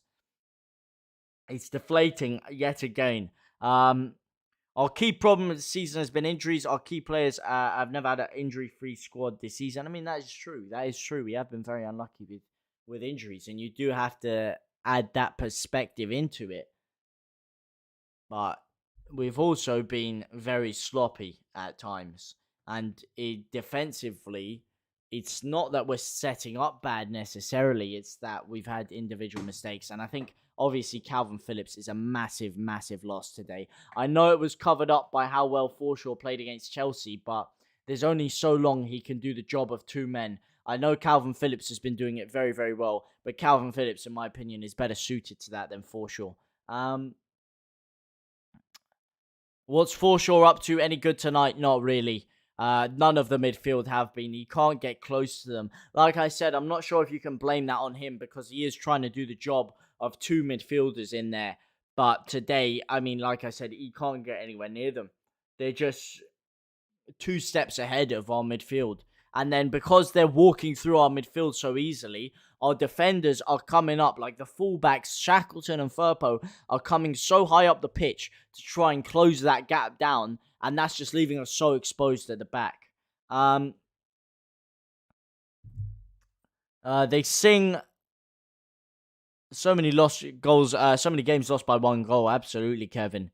deflating yet again. Our key problem this season has been injuries. Our key players have never had an injury-free squad this season. I mean, that is true. That is true. We have been very unlucky with injuries. And you do have to add that perspective into it. But we've also been very sloppy at times. And defensively, it's not that we're setting up bad necessarily. It's that we've had individual mistakes. And I think, obviously, Calvin Phillips is a massive, massive loss today. I know it was covered up by how well Forshaw played against Chelsea, but there's only so long he can do the job of two men. I know Calvin Phillips has been doing it very, very well, but Calvin Phillips, in my opinion, is better suited to that than Forshaw. What's Forshaw up to? Any good tonight? Not really. None of the midfield have been. He can't get close to them. Like I said, I'm not sure if you can blame that on him because he is trying to do the job of two midfielders in there. But today, I mean, like I said, he can't get anywhere near them. They're just 2 steps ahead of our midfield. And then because they're walking through our midfield so easily, our defenders are coming up, like the fullbacks, Shackleton and Firpo, are coming so high up the pitch to try and close that gap down. And that's just leaving us so exposed at the back. They sing so many lost goals, so many games lost by 1 goal. Absolutely, Kevin.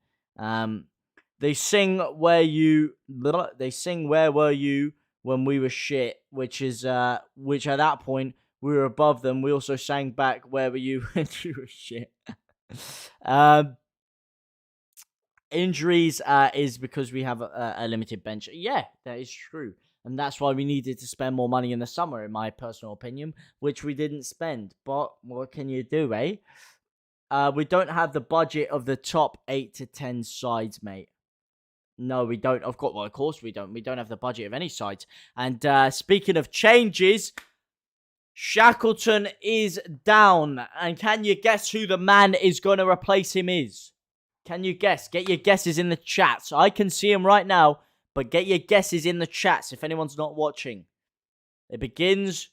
They sing where were you when we were shit, which at that point we were above them. We also sang back, where were you when you were shit. Injuries is because we have a limited bench. Yeah, that is true. And that's why we needed to spend more money in the summer, in my personal opinion, which we didn't spend. But what can you do, eh? We don't have the budget of the top 8 to 10 sides, mate. No, we don't. Of course we don't. We don't have the budget of any sides. And speaking of changes, Shackleton is down. And can you guess who the man is going to replace him is? Can you guess? Get your guesses in the chats. I can see him right now, but get your guesses in the chats if anyone's not watching. It begins.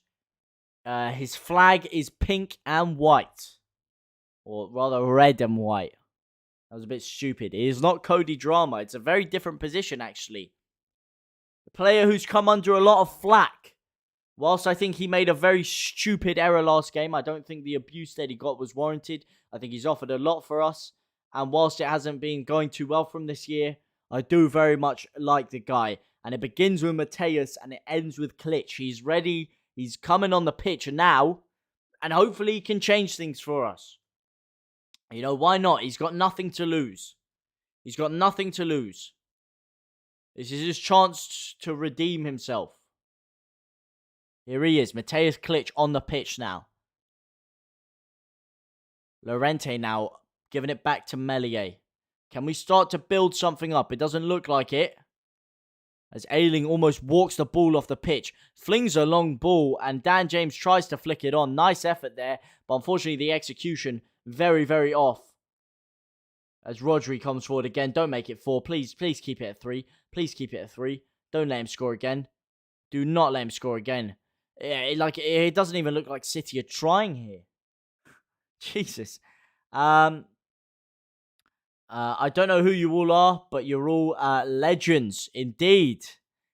His flag is pink and white. Or rather, red and white. That was a bit stupid. It is not Cody Drama. It's a very different position, actually. A player who's come under a lot of flack. Whilst I think he made a very stupid error last game, I don't think the abuse that he got was warranted. I think he's offered a lot for us. And whilst it hasn't been going too well from this year, I do very much like the guy. And it begins with Mateus and it ends with Klitsch. He's ready. He's coming on the pitch now. And hopefully he can change things for us. You know, why not? He's got nothing to lose. He's got nothing to lose. This is his chance to redeem himself. Here he is, Mateus Klitsch on the pitch now. Llorente now giving it back to Meslier. Can we start to build something up? It doesn't look like it. As Ayling almost walks the ball off the pitch. Flings a long ball and Dan James tries to flick it on. Nice effort there. But unfortunately the execution very, very off. As Rodri comes forward again. Don't make it 4. Please keep it at 3. Please keep it at 3. Don't let him score again. Do not let him score again. It doesn't even look like City are trying here. Jesus. I don't know who you all are, but you're all legends. Indeed.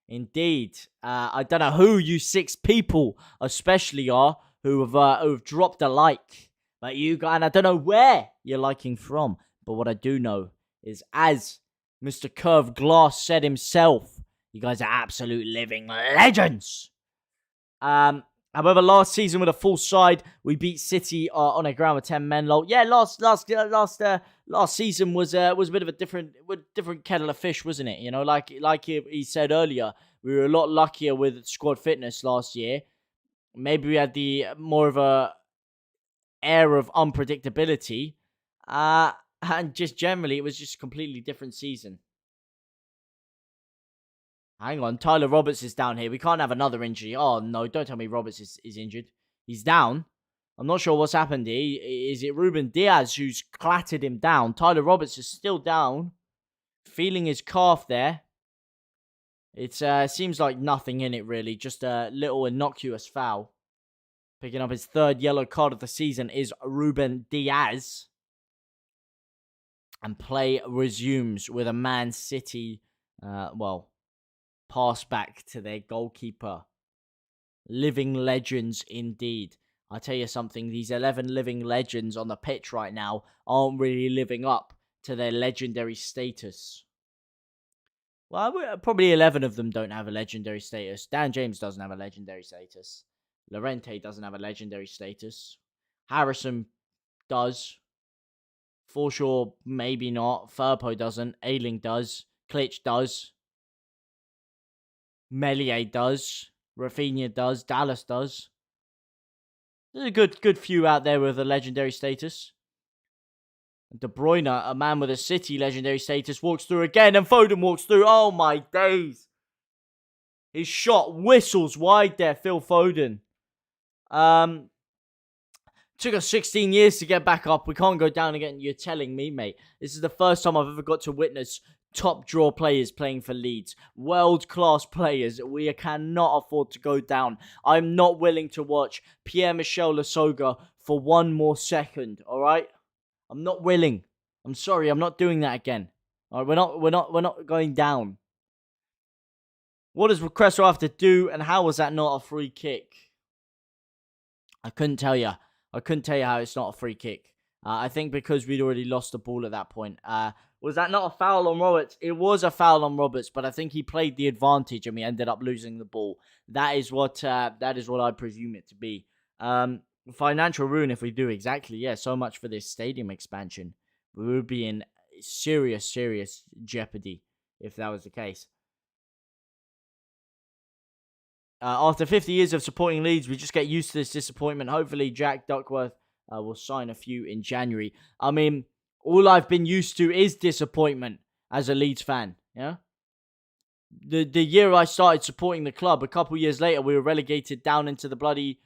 Indeed. I don't know who you 6 people especially are who have dropped a like. But you guys, and I don't know where you're liking from. But what I do know is as Mr. Curved Glass said himself, you guys are absolute living legends. However, last season with a full side, we beat City on a ground with 10 men. Yeah, last season was a bit of a different kettle of fish, wasn't it? You know, like he said earlier, we were a lot luckier with squad fitness last year. Maybe we had the more of a air of unpredictability, and just generally, it was just a completely different season. Hang on, Tyler Roberts is down here. We can't have another injury. Oh, no, don't tell me Roberts is injured. He's down. I'm not sure what's happened here. Is it Ruben Diaz who's clattered him down? Tyler Roberts is still down. Feeling his calf there. It seems like nothing in it, really. Just a little innocuous foul. Picking up his third yellow card of the season is Ruben Diaz. And play resumes with a Man City, pass back to their goalkeeper. Living legends indeed. I tell you something, these 11 living legends on the pitch right now aren't really living up to their legendary status. Well, probably 11 of them don't have a legendary status. Dan James doesn't have a legendary status. Llorente doesn't have a legendary status. Harrison does. Forshaw, maybe not. Firpo doesn't. Ayling does. Klitsch does. Meslier does. Raphinha does. Dallas does. There's a good few out there with a legendary status. De Bruyne, a man with a City legendary status, walks through again, and Foden walks through. Oh my days. His shot whistles wide there, Phil Foden. Took us 16 years to get back up. We can't go down again. You're telling me, mate. This is the first time I've ever got to witness top draw players playing for Leeds. World-class players. We cannot afford to go down. I'm not willing to watch Pierre-Michel Lasogga for one more second, all right? I'm not willing. I'm sorry, I'm not doing that again. All right, we're not going down. What does Creswell have to do, and how was that not a free kick? I couldn't tell you. I couldn't tell you how it's not a free kick. I think because we'd already lost the ball at that point. Was that not a foul on Roberts? It was a foul on Roberts, but I think he played the advantage and we ended up losing the ball. That is what I presume it to be. Financial ruin if we do exactly. Yeah, so much for this stadium expansion. We would be in serious jeopardy if that was the case. After 50 years of supporting Leeds, we just get used to this disappointment. Hopefully, Jack Duckworth will sign a few in January. I mean, all I've been used to is disappointment as a Leeds fan. Yeah. The year I started supporting the club, a couple years later, we were relegated down into the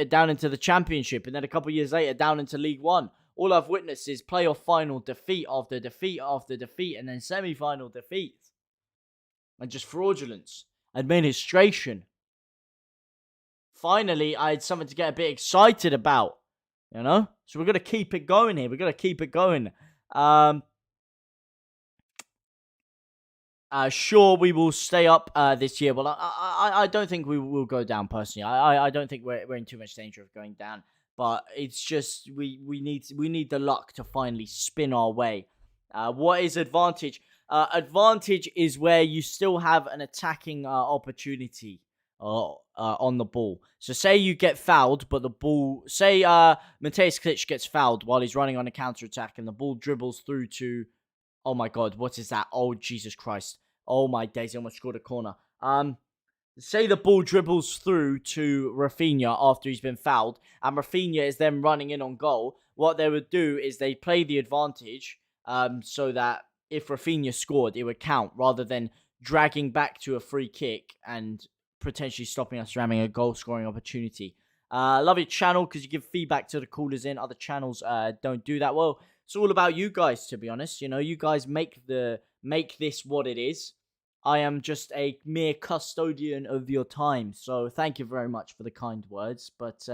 down into the Championship, and then a couple years later, down into League One. All I've witnessed is playoff final defeat after defeat after defeat, and then semi-final defeat, and just fraudulence, administration. Finally, I had something to get a bit excited about, you know? So we're going to keep it going here. We're going to keep it going. Sure, we will stay up this year. Well, I don't think we will go down, personally. I don't think we're in too much danger of going down. But it's just, we need the luck to finally spin our way. What is advantage? Advantage is where you still have an attacking opportunity on the ball. So say you get fouled, but the ball... Say Mateusz Klitsch gets fouled while he's running on a counter-attack and the ball dribbles through to... Oh my god, what is that? Oh, Jesus Christ. Oh my days, he almost scored a corner. Say the ball dribbles through to Raphinha after he's been fouled, and Raphinha is then running in on goal. What they would do is they play the advantage so that if Raphinha scored, it would count, rather than dragging back to a free kick and potentially stopping us from having a goal-scoring opportunity. Love your channel because you give feedback to the callers in. Other channels don't do that. Well, it's all about you guys, to be honest. You know, you guys make this what it is. I am just a mere custodian of your time. So thank you very much for the kind words. But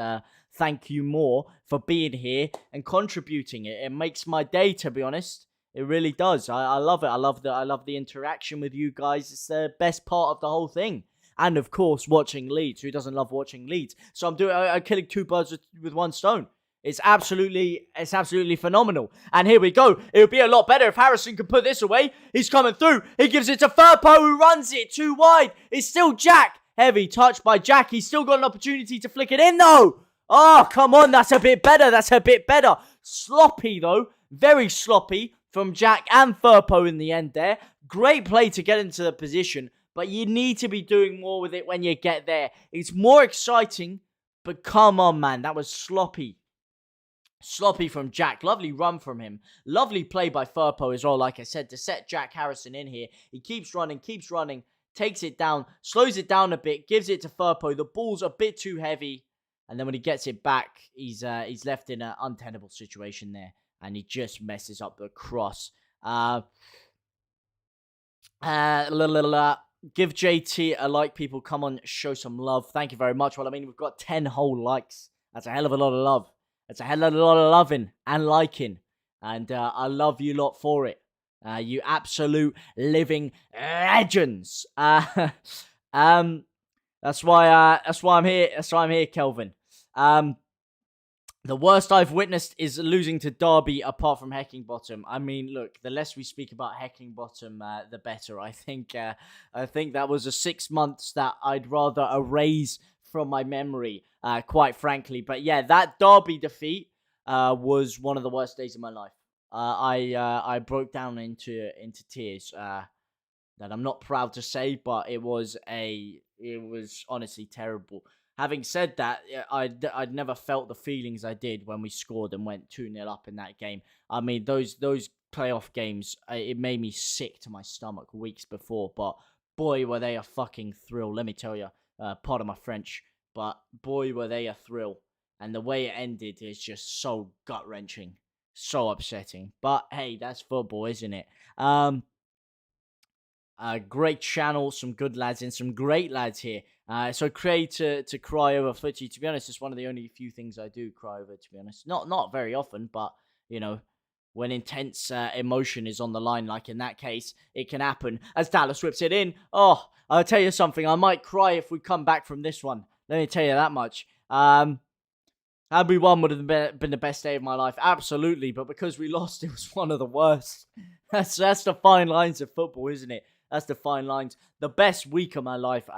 thank you more for being here and contributing. It makes my day, to be honest. It really does. I love it. I love the interaction with you guys. It's the best part of the whole thing. And of course, watching Leeds. Who doesn't love watching Leeds? So I'm killing two birds with one stone. It's absolutely phenomenal. And here we go. It would be a lot better if Harrison could put this away. He's coming through. He gives it to Firpo, who runs it too wide. It's still Jack. Heavy touch by Jack. He's still got an opportunity to flick it in, though. Oh, come on. That's a bit better. Sloppy, though. Very sloppy from Jack and Firpo in the end there. Great play to get into the position, but you need to be doing more with it when you get there. It's more exciting, but come on, man. That was sloppy. Sloppy from Jack. Lovely run from him. Lovely play by Firpo as well, like I said, to set Jack Harrison in here. He keeps running, takes it down, slows it down a bit, gives it to Firpo. The ball's a bit too heavy. And then when he gets it back, he's left in an untenable situation there. And he just messes up the cross. Give JT a like, people. Come on, show some love. Thank you very much. Well, I mean, we've got 10 whole likes. That's a hell of a lot of love. It's a hell of a lot of loving and liking. And I love you lot for it. You absolute living legends. That's why I'm here. That's why I'm here, Kelvin. The worst I've witnessed is losing to Derby apart from Heckingbottom. I mean, look, the less we speak about Heckingbottom, the better. I think that was a 6 months that I'd rather erase from my memory, quite frankly. But yeah, that Derby defeat was one of the worst days of my life. I broke down into tears. That I'm not proud to say, but it was honestly terrible. Having said that, I'd never felt the feelings I did when we scored and went 2-0 up in that game. I mean, those playoff games, it made me sick to my stomach weeks before, but boy, were they a fucking thrill, let me tell you. Pardon my French, but boy, were they a thrill. And the way it ended is just so gut-wrenching, so upsetting. But hey, that's football, isn't it? Great channel, some good lads and some great lads here. So cray to cry over footy. To be honest, it's one of the only few things I do cry over, to be honest. Not very often, but, you know, when intense emotion is on the line, like in that case, it can happen. As Dallas whips it in. Oh, I'll tell you something. I might cry if we come back from this one. Let me tell you that much. Had we won, would have been the best day of my life. Absolutely. But because we lost, it was one of the worst. That's the fine lines of football, isn't it? That's the fine lines. The best week of my life,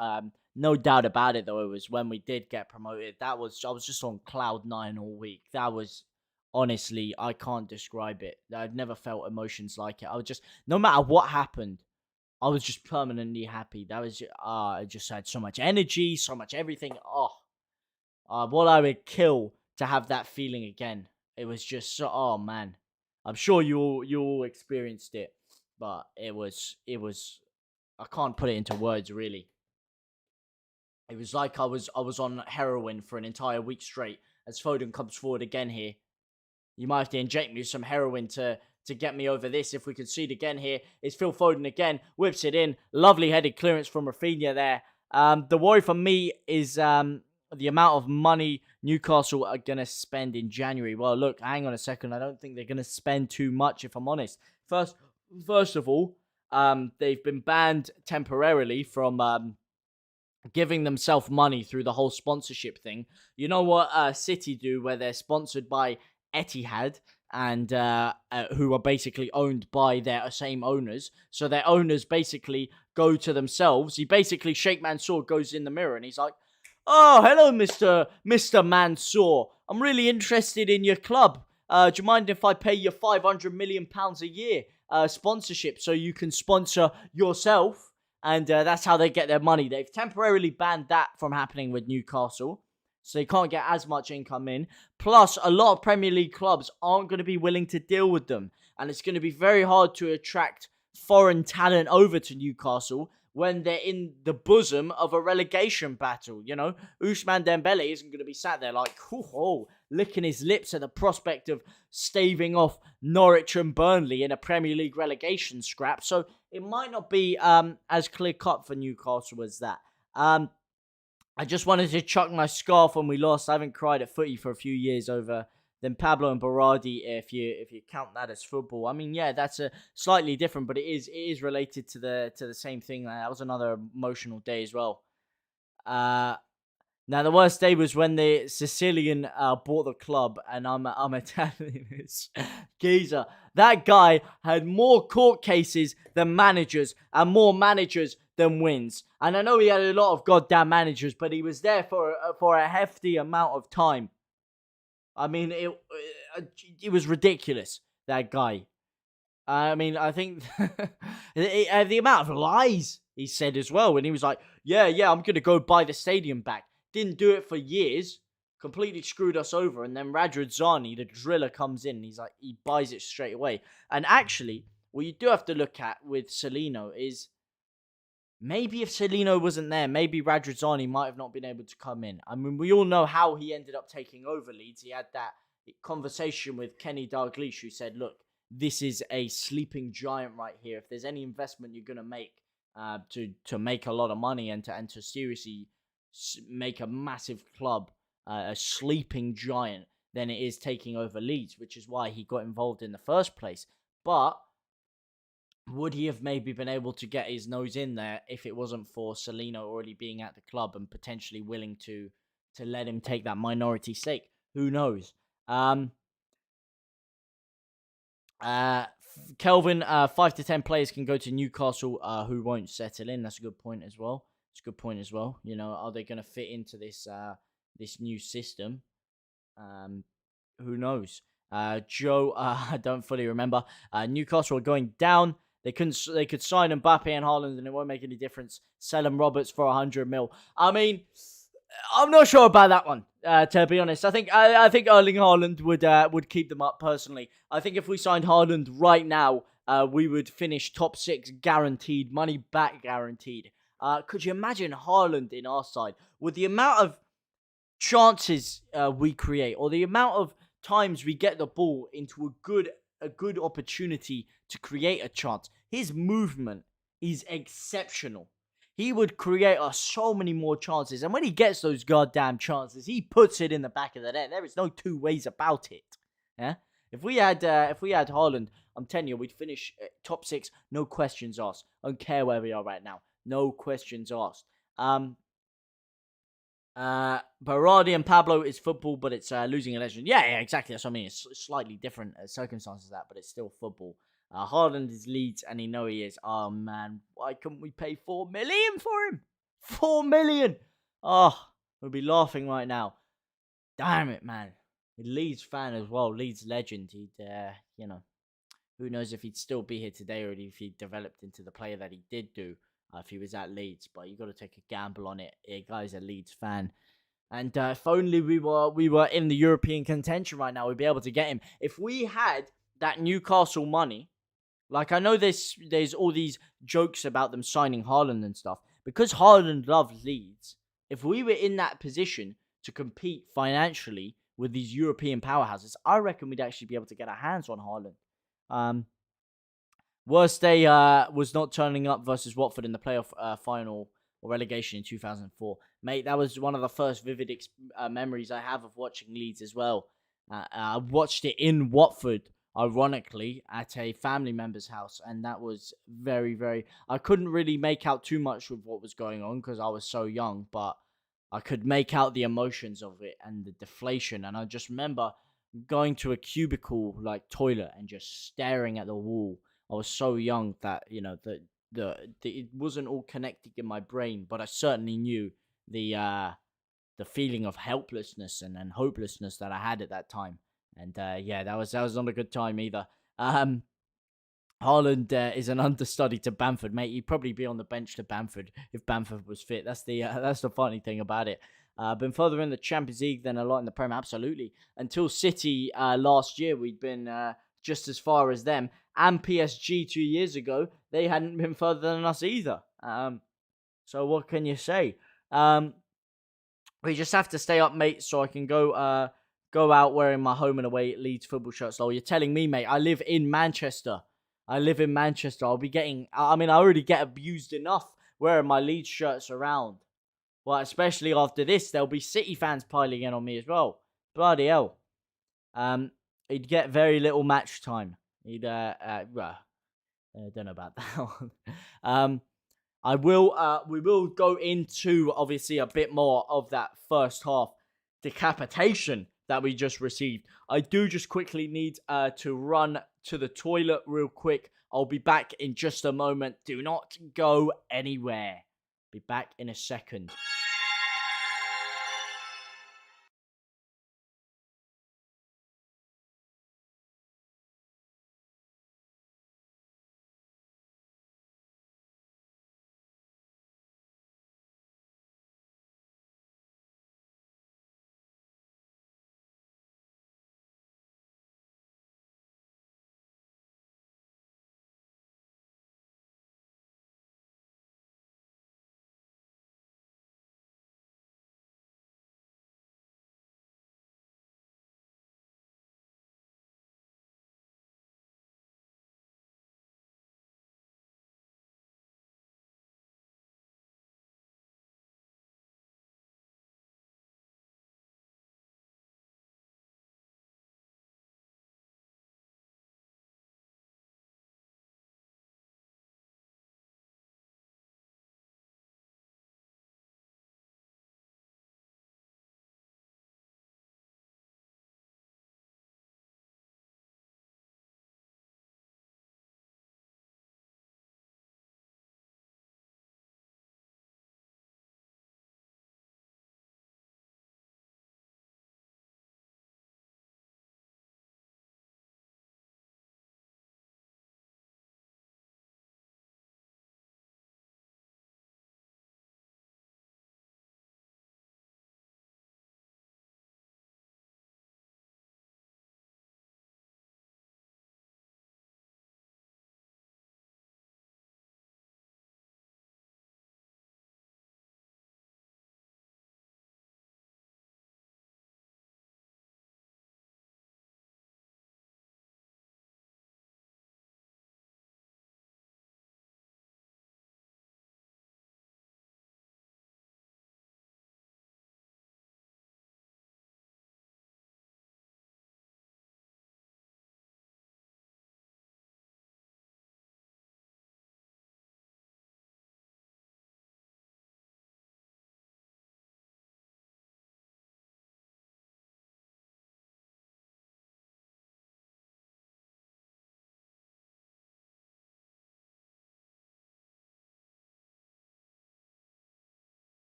no doubt about it, though, it was when we did get promoted. I was just on cloud 9 all week. That was, honestly, I can't describe it. I've never felt emotions like it. I was just, no matter what happened, I was just permanently happy. That was, I just had so much energy, so much everything. What I would kill to have that feeling again. It was just so, oh man. I'm sure you all experienced it, but it was, I can't put it into words, really. It was like I was on heroin for an entire week straight. As Foden comes forward again here. You might have to inject me with some heroin to get me over this. If we concede again here, it's Phil Foden again. Whips it in. Lovely headed clearance from Raphinha there. The worry for me is the amount of money Newcastle are going to spend in January. Well, look, hang on a second. I don't think they're going to spend too much, if I'm honest. First of all, they've been banned temporarily from giving themselves money through the whole sponsorship thing. You know what City do, where they're sponsored by Etihad and who are basically owned by their same owners. So their owners basically go to themselves. He basically, Sheikh Mansour goes in the mirror and he's like, "Oh, hello, Mr. Mansour. I'm really interested in your club. Do you mind if I pay you £500 million a year sponsorship so you can sponsor yourself?" And that's how they get their money. They've temporarily banned that from happening with Newcastle. So they can't get as much income in. Plus, a lot of Premier League clubs aren't going to be willing to deal with them. And it's going to be very hard to attract foreign talent over to Newcastle when they're in the bosom of a relegation battle. You know, Ousmane Dembele isn't going to be sat there like, licking his lips at the prospect of staving off Norwich and Burnley in a Premier League relegation scrap. So it might not be as clear-cut for Newcastle as that. I just wanted to chuck my scarf when we lost. I haven't cried at footy for a few years over than Pablo and Berardi, if you count that as football. I mean, yeah, that's a slightly different, but it is related to the same thing. That was another emotional day as well. Now, the worst day was when the Sicilian bought the club, and I'm telling this geezer. That guy had more court cases than managers, and more managers than wins. And I know he had a lot of goddamn managers, but he was there for a hefty amount of time. I mean, it was ridiculous, that guy. I mean, I think the amount of lies he said as well, when he was like, yeah, I'm going to go buy the stadium back. Didn't do it for years, completely screwed us over. And then Radrizzani, the driller, comes in and he buys it straight away. And actually, what you do have to look at with Celino is maybe if Celino wasn't there, maybe Radrizzani might have not been able to come in. I mean, we all know how he ended up taking over Leeds. He had that conversation with Kenny Dalglish, who said, look, this is a sleeping giant right here. If there's any investment you're going to make to make a lot of money and to seriously make a massive club, a sleeping giant, then it is taking over Leeds, which is why he got involved in the first place. But would he have maybe been able to get his nose in there if it wasn't for Celino already being at the club and potentially willing to let him take that minority stake? Who knows? Kelvin, 5 to 10 players can go to Newcastle who won't settle in. That's a good point as well. You know, are they going to fit into this new system? Who knows? Joe, I don't fully remember. Newcastle are going down. They could sign Mbappe and Haaland, and it won't make any difference. Sell them Roberts for 100 mil. I mean, I'm not sure about that one. To be honest, I think Erling Haaland would keep them up personally. I think if we signed Haaland right now, we would finish top 6 guaranteed, money back guaranteed. Could you imagine Haaland in our side with the amount of chances we create, or the amount of times we get the ball into a good opportunity to create a chance? His movement is exceptional. He would create us so many more chances, and when he gets those goddamn chances, he puts it in the back of the net. There is no two ways about it. Yeah, if we had Haaland, I'm telling you, we'd finish top 6, no questions asked. I don't care where we are right now, no questions asked. Berardi and Pablo is football, but it's losing a legend. Yeah, exactly. That's what I mean. It's slightly different circumstances that, but it's still football. Haaland is Leeds, and he is. Oh man, why couldn't we pay 4 million for him? 4 million. Oh, we'll be laughing right now. Damn it, man. A Leeds fan as well, Leeds legend. He'd, you know, who knows if he'd still be here today, or if he developed into the player that he did do. If he was at Leeds, but you got to take a gamble on it. The guy's a Leeds fan, and if only we were in the European contention right now, we'd be able to get him. If we had that Newcastle money, like I know there's all these jokes about them signing Haaland and stuff, because Haaland loves Leeds. If we were in that position to compete financially with these European powerhouses, I reckon we'd actually be able to get our hands on Haaland. Worst day was not turning up versus Watford in the playoff final or relegation in 2004. Mate, that was one of the first vivid memories I have of watching Leeds as well. I watched it in Watford, ironically, at a family member's house, and that was very, very... I couldn't really make out too much with what was going on because I was so young, but I could make out the emotions of it and the deflation, and I just remember going to a cubicle, like, toilet and just staring at the wall. I was so young that, you know, it wasn't all connected in my brain, but I certainly knew the feeling of helplessness and hopelessness that I had at that time. And yeah, that was not a good time either. Haaland is an understudy to Bamford, mate. He'd probably be on the bench to Bamford if Bamford was fit. That's the funny thing about it. Been further in the Champions League than a lot in the Premier, absolutely. Until City last year, we'd been just as far as them. And PSG 2 years ago, they hadn't been further than us either. So what can you say? We just have to stay up, mate, so I can go out wearing my home and away Leeds football shirts. So you're telling me, mate, I live in Manchester. I'll be getting... I mean, I already get abused enough wearing my Leeds shirts around. Well, especially after this, there'll be City fans piling in on me as well. Bloody hell. He'd get very little match time. He'd, well, I don't know about that one. We will go into obviously a bit more of that first half decapitation that we just received. I do just quickly need to run to the toilet real quick. I'll be back in just a moment. Do not go anywhere. Be back in a second.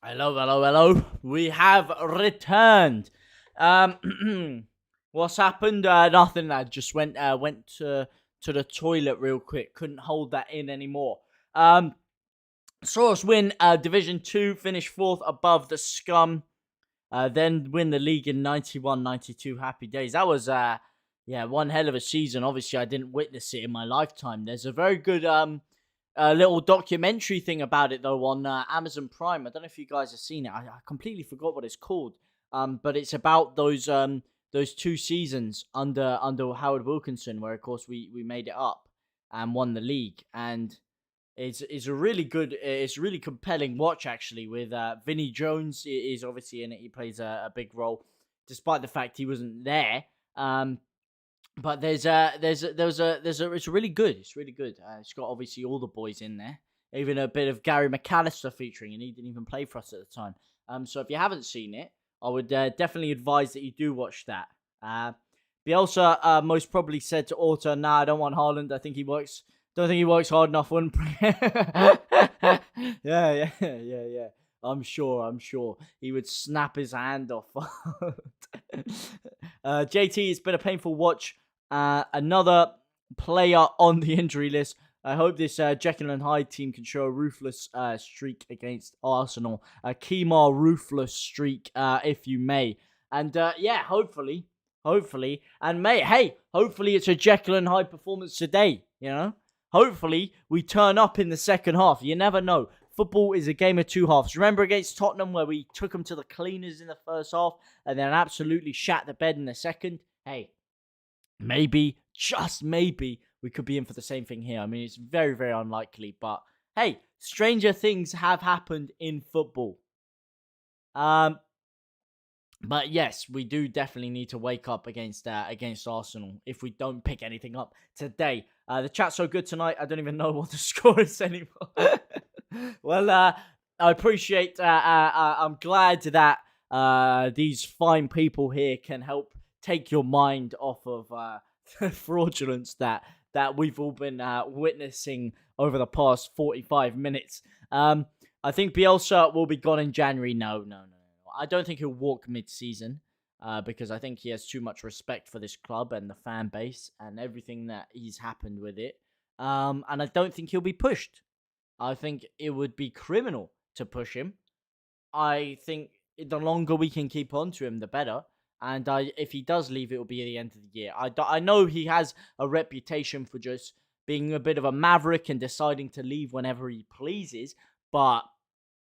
Hello, hello, hello. We have returned. What's happened? Nothing. I just went to the toilet real quick. Couldn't hold that in anymore. Saw us win Division 2, finish 4th above the scum. Then win the league in 91-92. Happy days. That was one hell of a season. Obviously, I didn't witness it in my lifetime. There's a very good little documentary thing about it though on Amazon Prime. I don't know if you guys have seen it. I completely forgot what it's called. But it's about those 2 seasons under Howard Wilkinson, where of course we made it up. and won the league. And it's a really good, it's really compelling watch actually. With Vinnie Jones is obviously in it. He plays a big role, despite the fact he wasn't there. But it's really good. It's really good. It's got obviously all the boys in there, even a bit of Gary McAllister featuring, and he didn't even play for us at the time. So if you haven't seen it, I would definitely advise that you do watch that. Bielsa most probably said to Orta, "Nah, I don't want Haaland. Don't think he works hard enough." Wouldn't yeah. I'm sure he would snap his hand off. JT, it's been a painful watch. Another player on the injury list. I hope this Jekyll and Hyde team can show a ruthless streak against Arsenal. A Kemar ruthless streak, if you may. And hopefully. And mate, hey, hopefully it's a Jekyll and Hyde performance today, you know? Hopefully we turn up in the second half. You never know. Football is a game of two halves. Remember against Tottenham where we took them to the cleaners in the first half and then absolutely shat the bed in the second? Hey, maybe, just maybe, we could be in for the same thing here. I mean, it's very, very unlikely. But hey, stranger things have happened in football. But yes, we do definitely need to wake up against Arsenal if we don't pick anything up today. The chat's so good tonight, I don't even know what the score is anymore. Well, I appreciate. I'm glad that these fine people here can help take your mind off of the fraudulence that we've all been witnessing over the past 45 minutes. I think Bielsa will be gone in January. No. I don't think he'll walk mid-season because I think he has too much respect for this club and the fan base and everything that he's happened with it. And I don't think he'll be pushed. I think it would be criminal to push him. I think the longer we can keep on to him, the better. And if he does leave, it will be at the end of the year. I know he has a reputation for just being a bit of a maverick and deciding to leave whenever he pleases, but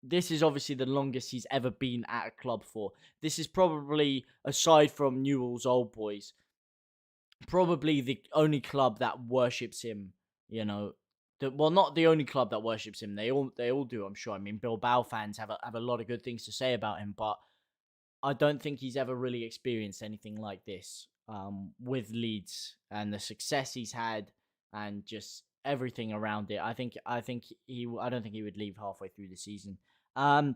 this is obviously the longest he's ever been at a club for. This is probably, aside from Newell's Old Boys, probably the only club that worships him, you know. Well, not the only club that worships him. They all do, I'm sure. I mean, Bilbao fans have a lot of good things to say about him, but I don't think he's ever really experienced anything like this with Leeds and the success he's had and just everything around it. I don't think he would leave halfway through the season. Hi,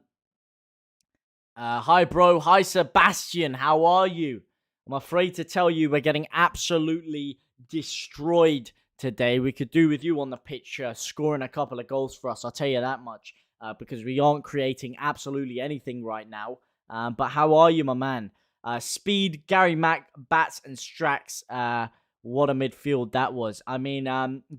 bro. Hi, Sebastian. How are you? I'm afraid to tell you we're getting absolutely destroyed today. We could do with you on the pitch scoring a couple of goals for us. I'll tell you that much because we aren't creating absolutely anything right now. But how are you, my man? Speed, Gary Mack, Bats, and Strax. What a midfield that was. I mean,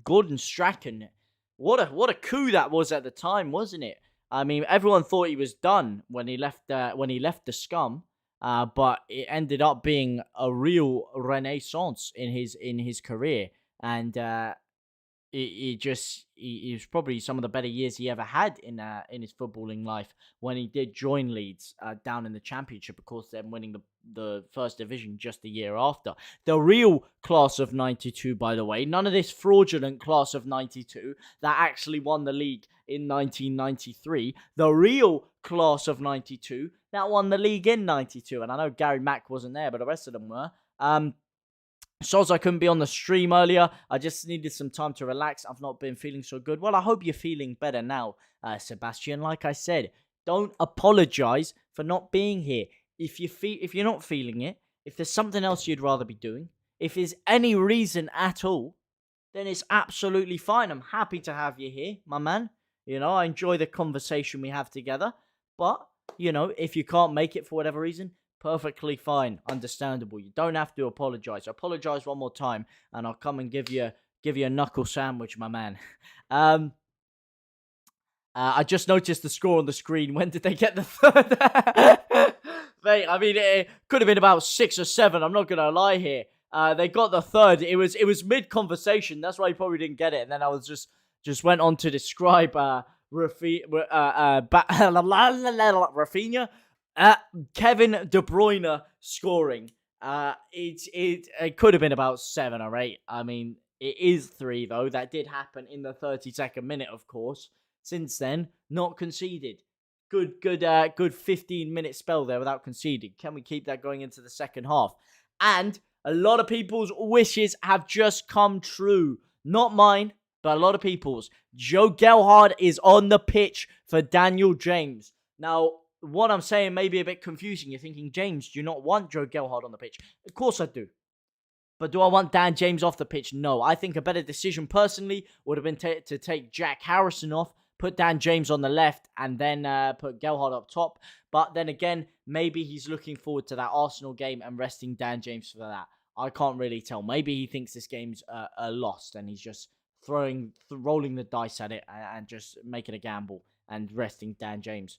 Gordon Strachan. What a coup that was at the time, wasn't it? I mean, everyone thought he was done when he left the scum. But it ended up being a real renaissance in his career, and it was probably some of the better years he ever had in his footballing life when he did join Leeds down in the Championship, of course, then winning the First Division just a year after. The real class of 92, by the way, none of this fraudulent class of 92 that actually won the league in 1993. The real class of 92 that won the league in 92. And I know Gary Mack wasn't there, but the rest of them were. Soz, I couldn't be on the stream earlier. I just needed some time to relax. I've not been feeling so good. Well, I hope you're feeling better now, Sebastian. Like I said, don't apologize for not being here. If you're not feeling it, if there's something else you'd rather be doing, if there's any reason at all, then it's absolutely fine. I'm happy to have you here, my man. You know, I enjoy the conversation we have together. But, you know, if you can't make it for whatever reason, perfectly fine, understandable. You don't have to apologize. Apologize one more time, and I'll come and give you a knuckle sandwich, my man. I just noticed the score on the screen. When did they get the third? Mate, I mean, it could have been about 6 or 7. I'm not gonna lie here. They got the third. It was mid conversation. That's why you probably didn't get it. And then I was just went on to describe Raphinha. Kevin De Bruyne scoring. It could have been about 7 or 8. I mean, It is 3, though. That did happen in the 32nd minute, of course. Since then, not conceded. Good 15-minute spell there without conceding. Can we keep that going into the second half? And a lot of people's wishes have just come true. Not mine, but a lot of people's. Joe Gelhardt is on the pitch for Daniel James. Now, what I'm saying may be a bit confusing. You're thinking, James, do you not want Joe Gelhardt on the pitch? Of course I do. But do I want Dan James off the pitch? No. I think a better decision personally would have been to take Jack Harrison off, put Dan James on the left, and then put Gelhardt up top. But then again, maybe he's looking forward to that Arsenal game and resting Dan James for that. I can't really tell. Maybe he thinks this game's lost and he's just rolling the dice at it and just making a gamble and resting Dan James.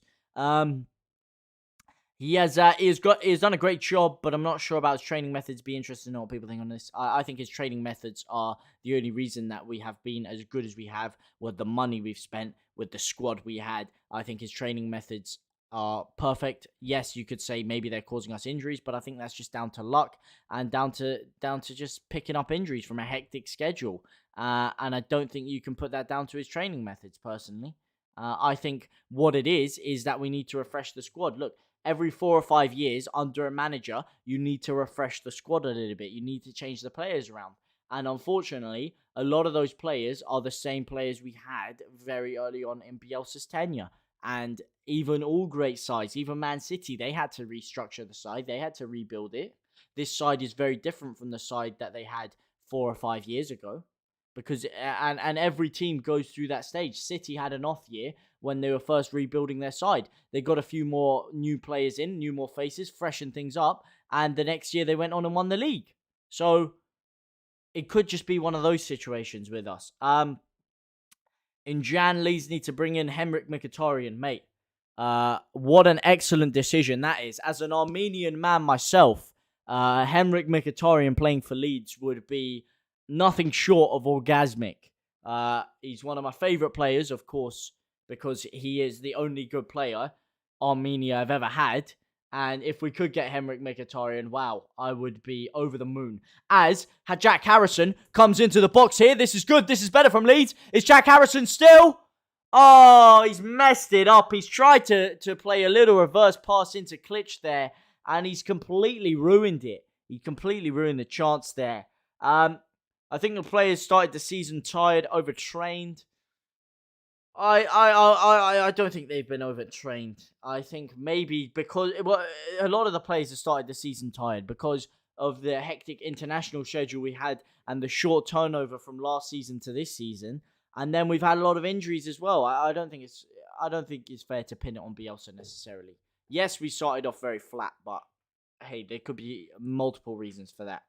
He has done a great job, but I'm not sure about his training methods. Be interested to know what people think on this. I think his training methods are the only reason that we have been as good as we have with the money we've spent, with the squad we had. I think his training methods are perfect. Yes, you could say maybe they're causing us injuries, but I think that's just down to luck and down to just picking up injuries from a hectic schedule. And I don't think you can put that down to his training methods, personally. I think what it is that we need to refresh the squad. Look, every 4 or 5 years under a manager, you need to refresh the squad a little bit. You need to change the players around. And unfortunately, a lot of those players are the same players we had very early on in Bielsa's tenure. And even all great sides, even Man City, they had to restructure the side. They had to rebuild it. This side is very different from the side that they had 4 or 5 years ago. Because and every team goes through that stage. City had an off year when they were first rebuilding their side. They got a few more new players in, more faces, freshened things up, and the next year they went on and won the league. So it could just be one of those situations with us. In Jan, Leeds need to bring in Henrik Mkhitaryan, mate. What an excellent decision that is. As an Armenian man myself, Henrik Mkhitaryan playing for Leeds would be nothing short of orgasmic. He's one of my favourite players, of course, because he is the only good player Armenia have ever had. And if we could get Henrik Mkhitaryan, wow, I would be over the moon. As Jack Harrison comes into the box here. This is good. This is better from Leeds. Is Jack Harrison still? Oh, he's messed it up. He's tried to play a little reverse pass into Klitsch there, and he's completely ruined it. He completely ruined the chance there. I think the players started the season tired, overtrained. I don't think they've been overtrained. I think maybe because a lot of the players have started the season tired because of the hectic international schedule we had and the short turnover from last season to this season. And then we've had a lot of injuries as well. I don't think it's fair to pin it on Bielsa necessarily. Yes, we started off very flat, but hey, there could be multiple reasons for that.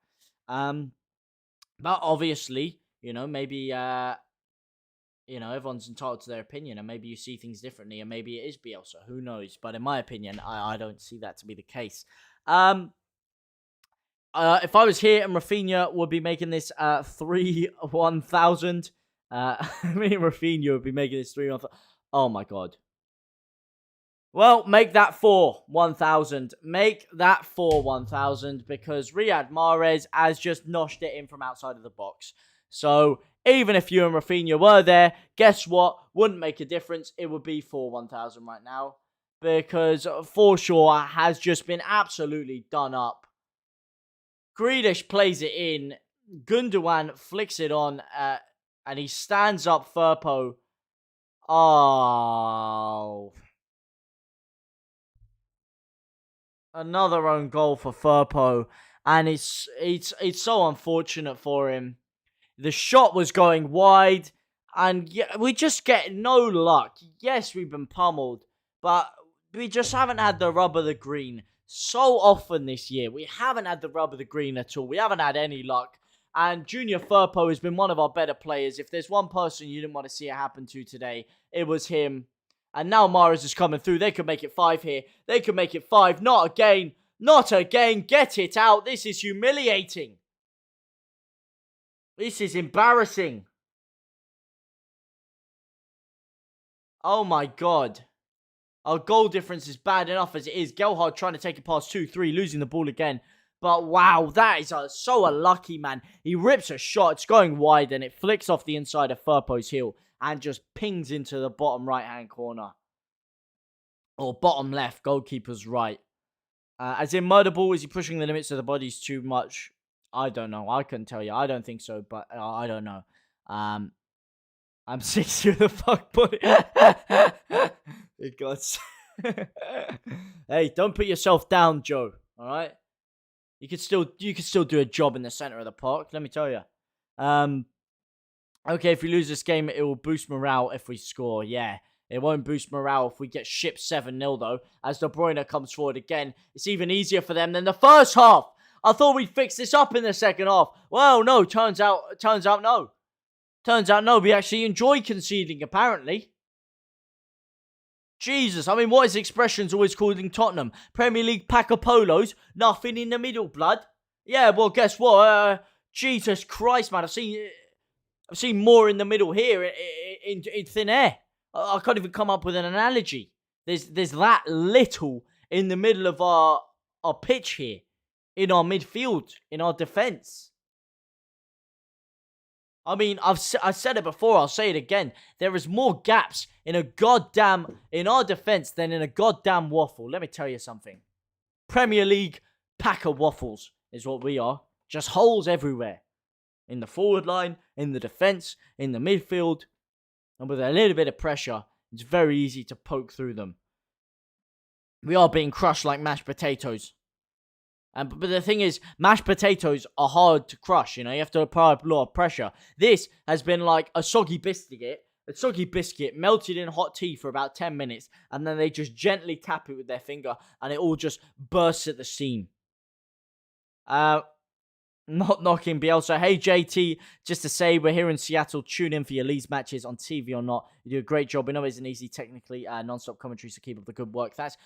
But obviously, maybe, everyone's entitled to their opinion, and maybe you see things differently, and maybe it is Bielsa. Who knows? But in my opinion, I don't see that to be the case. If I was here and Raphinha would be making this 3-1,000, me and Raphinha would be making this 3-1,000. Oh my god. Well, make that 4-1,000. Make that 4-1,000 because Riyad Mahrez has just noshed it in from outside of the box. So, even if you and Raphinha were there, guess what? Wouldn't make a difference. It would be 4-1,000 right now. Because Forshaw has just been absolutely done up. Grealish plays it in. Gundogan flicks it on. And he stands up Firpo. Oh... Another own goal for Firpo, and it's so unfortunate for him. The shot was going wide, and we just get no luck. Yes, we've been pummeled, but we just haven't had the rub of the green so often this year. We haven't had the rub of the green at all. We haven't had any luck, and Junior Firpo has been one of our better players. If there's one person you didn't want to see it happen to today, it was him. And now Mahrez is coming through. They could make it 5 here. They could make it 5. Not again. Not again. Get it out. This is humiliating. This is embarrassing. Oh my god. Our goal difference is bad enough as it is. Gelhardt trying to take it past 2-3. Losing the ball again. But wow, that is so unlucky, man. He rips a shot, it's going wide, and it flicks off the inside of Firpo's heel and just pings into the bottom right-hand corner. Or bottom left, goalkeeper's right. As in Murder Ball, is he pushing the limits of the bodies too much? I don't know. I couldn't tell you. I don't think so, but I don't know. I'm 60 with a fuck body. Hey, don't put yourself down, Joe. All right. You could still do a job in the center of the park. Let me tell you. Okay, if we lose this game, it will boost morale if we score. Yeah. It won't boost morale if we get shipped 7-0, though. As De Bruyne comes forward again, it's even easier for them than the first half. I thought we'd fix this up in the second half. Well, no. Turns out no. Turns out no. We actually enjoy conceding, apparently. Jesus, I mean, what is expressions always called in Tottenham? Premier League pack of polos, nothing in the middle, blood. Yeah, well, guess what? Jesus Christ, man, I've seen more in the middle here in thin air. I can't even come up with an analogy. There's that little in the middle of our pitch here, in our midfield, in our defense. I mean, I've said it before, I'll say it again. There is more gaps in our defense than in a goddamn waffle. Let me tell you something. Premier League pack of waffles is what we are. Just holes everywhere. In the forward line, in the defense, in the midfield. And with a little bit of pressure, it's very easy to poke through them. We are being crushed like mashed potatoes. But the thing is, mashed potatoes are hard to crush, you know. You have to apply a lot of pressure. This has been like a soggy biscuit melted in hot tea for about 10 minutes. And then they just gently tap it with their finger. And it all just bursts at the seam. Not knocking Bielsa. Hey, JT, just to say, we're here in Seattle. Tune in for your Leeds matches on TV or not. You do a great job. We know it isn't easy technically. Non-stop commentary, so keep up the good work. Thanks.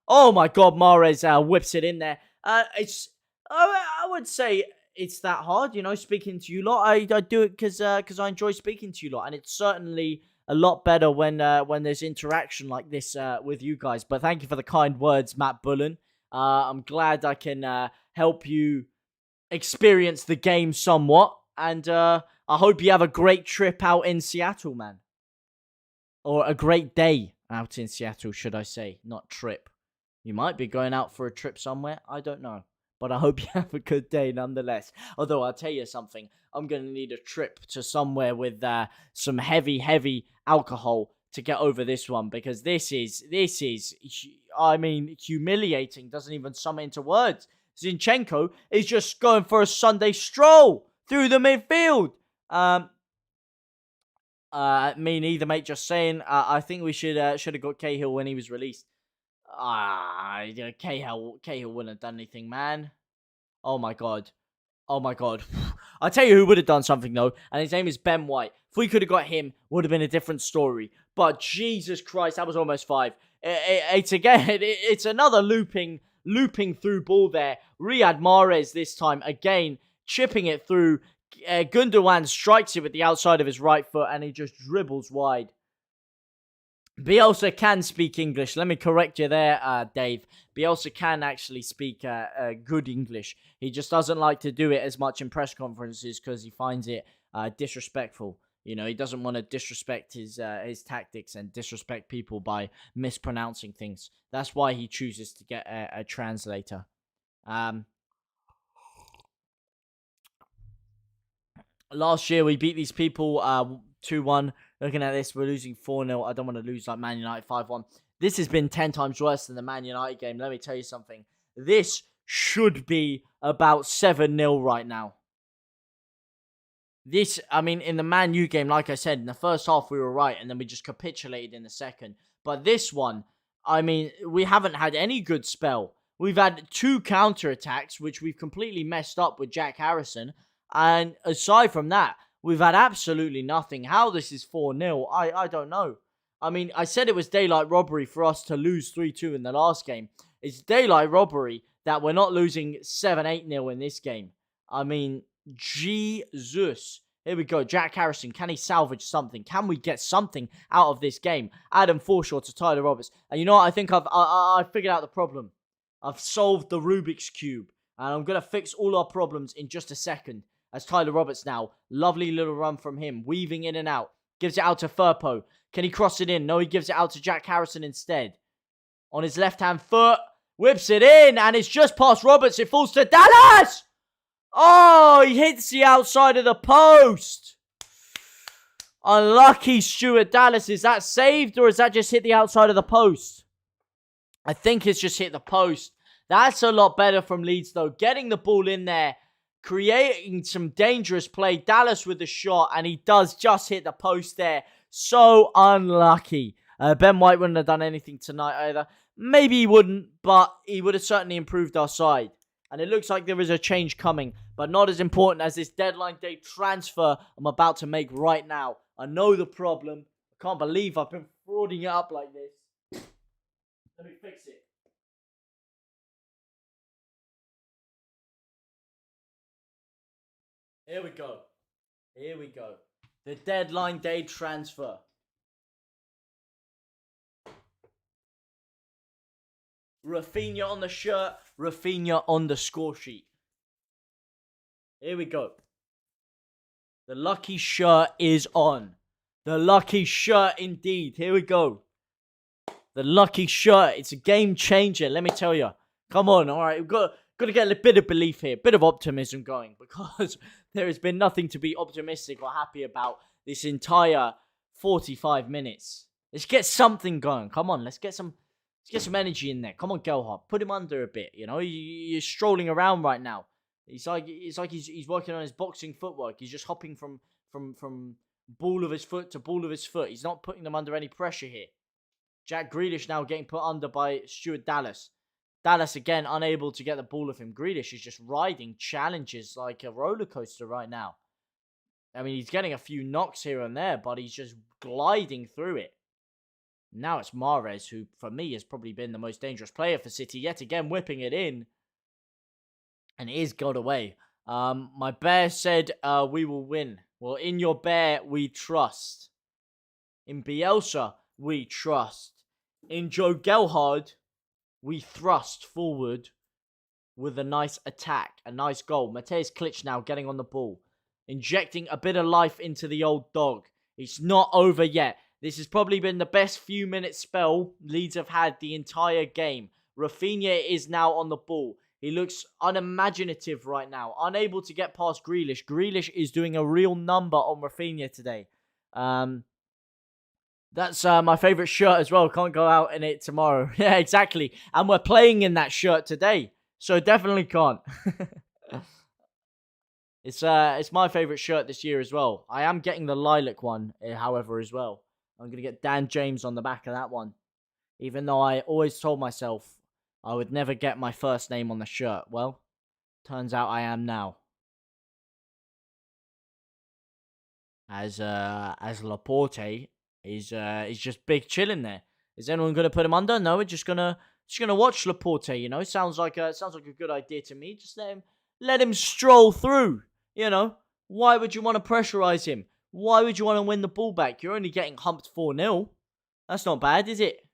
Oh my God, Mahrez whips it in there. I would say it's that hard, you know, speaking to you lot. I do it because I enjoy speaking to you lot. And it's certainly a lot better when there's interaction like this with you guys. But thank you for the kind words, Matt Bullen. I'm glad I can help you experience the game somewhat, and I hope you have a great trip out in Seattle, man. Or a great day out in Seattle, should I say, not trip. You might be going out for a trip somewhere, I don't know. But I hope you have a good day nonetheless. Although I'll tell you something, I'm going to need a trip to somewhere with some heavy alcohol to get over this one, because this is, I mean, humiliating doesn't even sum into words. Zinchenko is just going for a Sunday stroll through the midfield. Me neither, mate. Just saying. I think we should have got Cahill when he was released. Cahill wouldn't have done anything, man. Oh my God. I'll tell you who would have done something though, and his name is Ben White. If we could have got him, would have been a different story. But Jesus Christ, that was almost 5. It's another looping through ball there. Riyad Mahrez this time again, chipping it through. Gundogan strikes it with the outside of his right foot, and he just dribbles wide. Bielsa can speak English. Let me correct you there, Dave. Bielsa can actually speak good English. He just doesn't like to do it as much in press conferences because he finds it disrespectful. You know, he doesn't want to disrespect his tactics and disrespect people by mispronouncing things. That's why he chooses to get a translator. Last year, we beat these people 2-1. Looking at this, we're losing 4-0. I don't want to lose like Man United 5-1. This has been 10 times worse than the Man United game. Let me tell you something. This should be about 7-0 right now. This, I mean, in the Man U game, like I said, in the first half we were right, and then we just capitulated in the second. But this one, I mean, we haven't had any good spell. We've had 2 counter-attacks, which we've completely messed up with Jack Harrison. And aside from that, we've had absolutely nothing. How this is 4-0, I don't know. I mean, I said it was daylight robbery for us to lose 3-2 in the last game. It's daylight robbery that we're not losing 7-8-0 in this game. I mean, Jesus. Here we go. Jack Harrison. Can he salvage something? Can we get something out of this game? Adam Forshaw to Tyler Roberts. And you know what? I think I figured out the problem. I've solved the Rubik's Cube. And I'm going to fix all our problems in just a second. As Tyler Roberts now. Lovely little run from him. Weaving in and out. Gives it out to Firpo. Can he cross it in? No, he gives it out to Jack Harrison instead. On his left-hand foot. Whips it in. And it's just past Roberts. It falls to Dallas. Oh, he hits the outside of the post. Unlucky Stuart Dallas. Is that saved or is that just hit the outside of the post? I think it's just hit the post. That's a lot better from Leeds though. Getting the ball in there. Creating some dangerous play. Dallas with the shot. And he does just hit the post there. So unlucky. Ben White wouldn't have done anything tonight either. Maybe he wouldn't. But he would have certainly improved our side. And it looks like there is a change coming. But not as important as this deadline day transfer I'm about to make right now. I know the problem. I can't believe I've been frauding it up like this. Let me fix it. Here we go. Here we go. The deadline day transfer. Raphinha on the shirt. Raphinha on the score sheet. Here we go. The lucky shirt is on. The lucky shirt indeed. Here we go. The lucky shirt. It's a game changer. Let me tell you. Come on. All right. We've got to get a bit of belief here. A bit of optimism going. Because there has been nothing to be optimistic or happy about this entire 45 minutes. Let's get something going. Come on. Let's get some energy in there. Come on, Gelhardt. Put him under a bit. You know, you're strolling around right now. It's like he's working on his boxing footwork. He's just hopping from ball of his foot to ball of his foot. He's not putting them under any pressure here. Jack Grealish now getting put under by Stuart Dallas. Dallas again unable to get the ball of him. Grealish is just riding challenges like a roller coaster right now. I mean, he's getting a few knocks here and there, but he's just gliding through it. Now it's Mahrez, who for me has probably been the most dangerous player for City. Yet again, whipping it in. And it is got away. My bear said we will win. Well, in your bear, we trust. In Bielsa, we trust. In Joe Gelhardt, we thrust forward with a nice attack. A nice goal. Mateusz Klich now getting on the ball. Injecting a bit of life into the old dog. It's not over yet. This has probably been the best few minute spell Leeds have had the entire game. Raphinha is now on the ball. He looks unimaginative right now. Unable to get past Grealish. Grealish is doing a real number on Raphinha today. That's my favourite shirt as well. Can't go out in it tomorrow. Yeah, exactly. And we're playing in that shirt today. So definitely can't. It's my favourite shirt this year as well. I am getting the lilac one, however, as well. I'm going to get Dan James on the back of that one. Even though I always told myself I would never get my first name on the shirt. Well, turns out I am now. As Laporte is just big chilling there. Is anyone going to put him under? No, we're just gonna watch Laporte. You know, sounds like a good idea to me. Just let him stroll through. You know, why would you want to pressurize him? Why would you want to win the ball back? You're only getting humped 4-0. That's not bad, is it?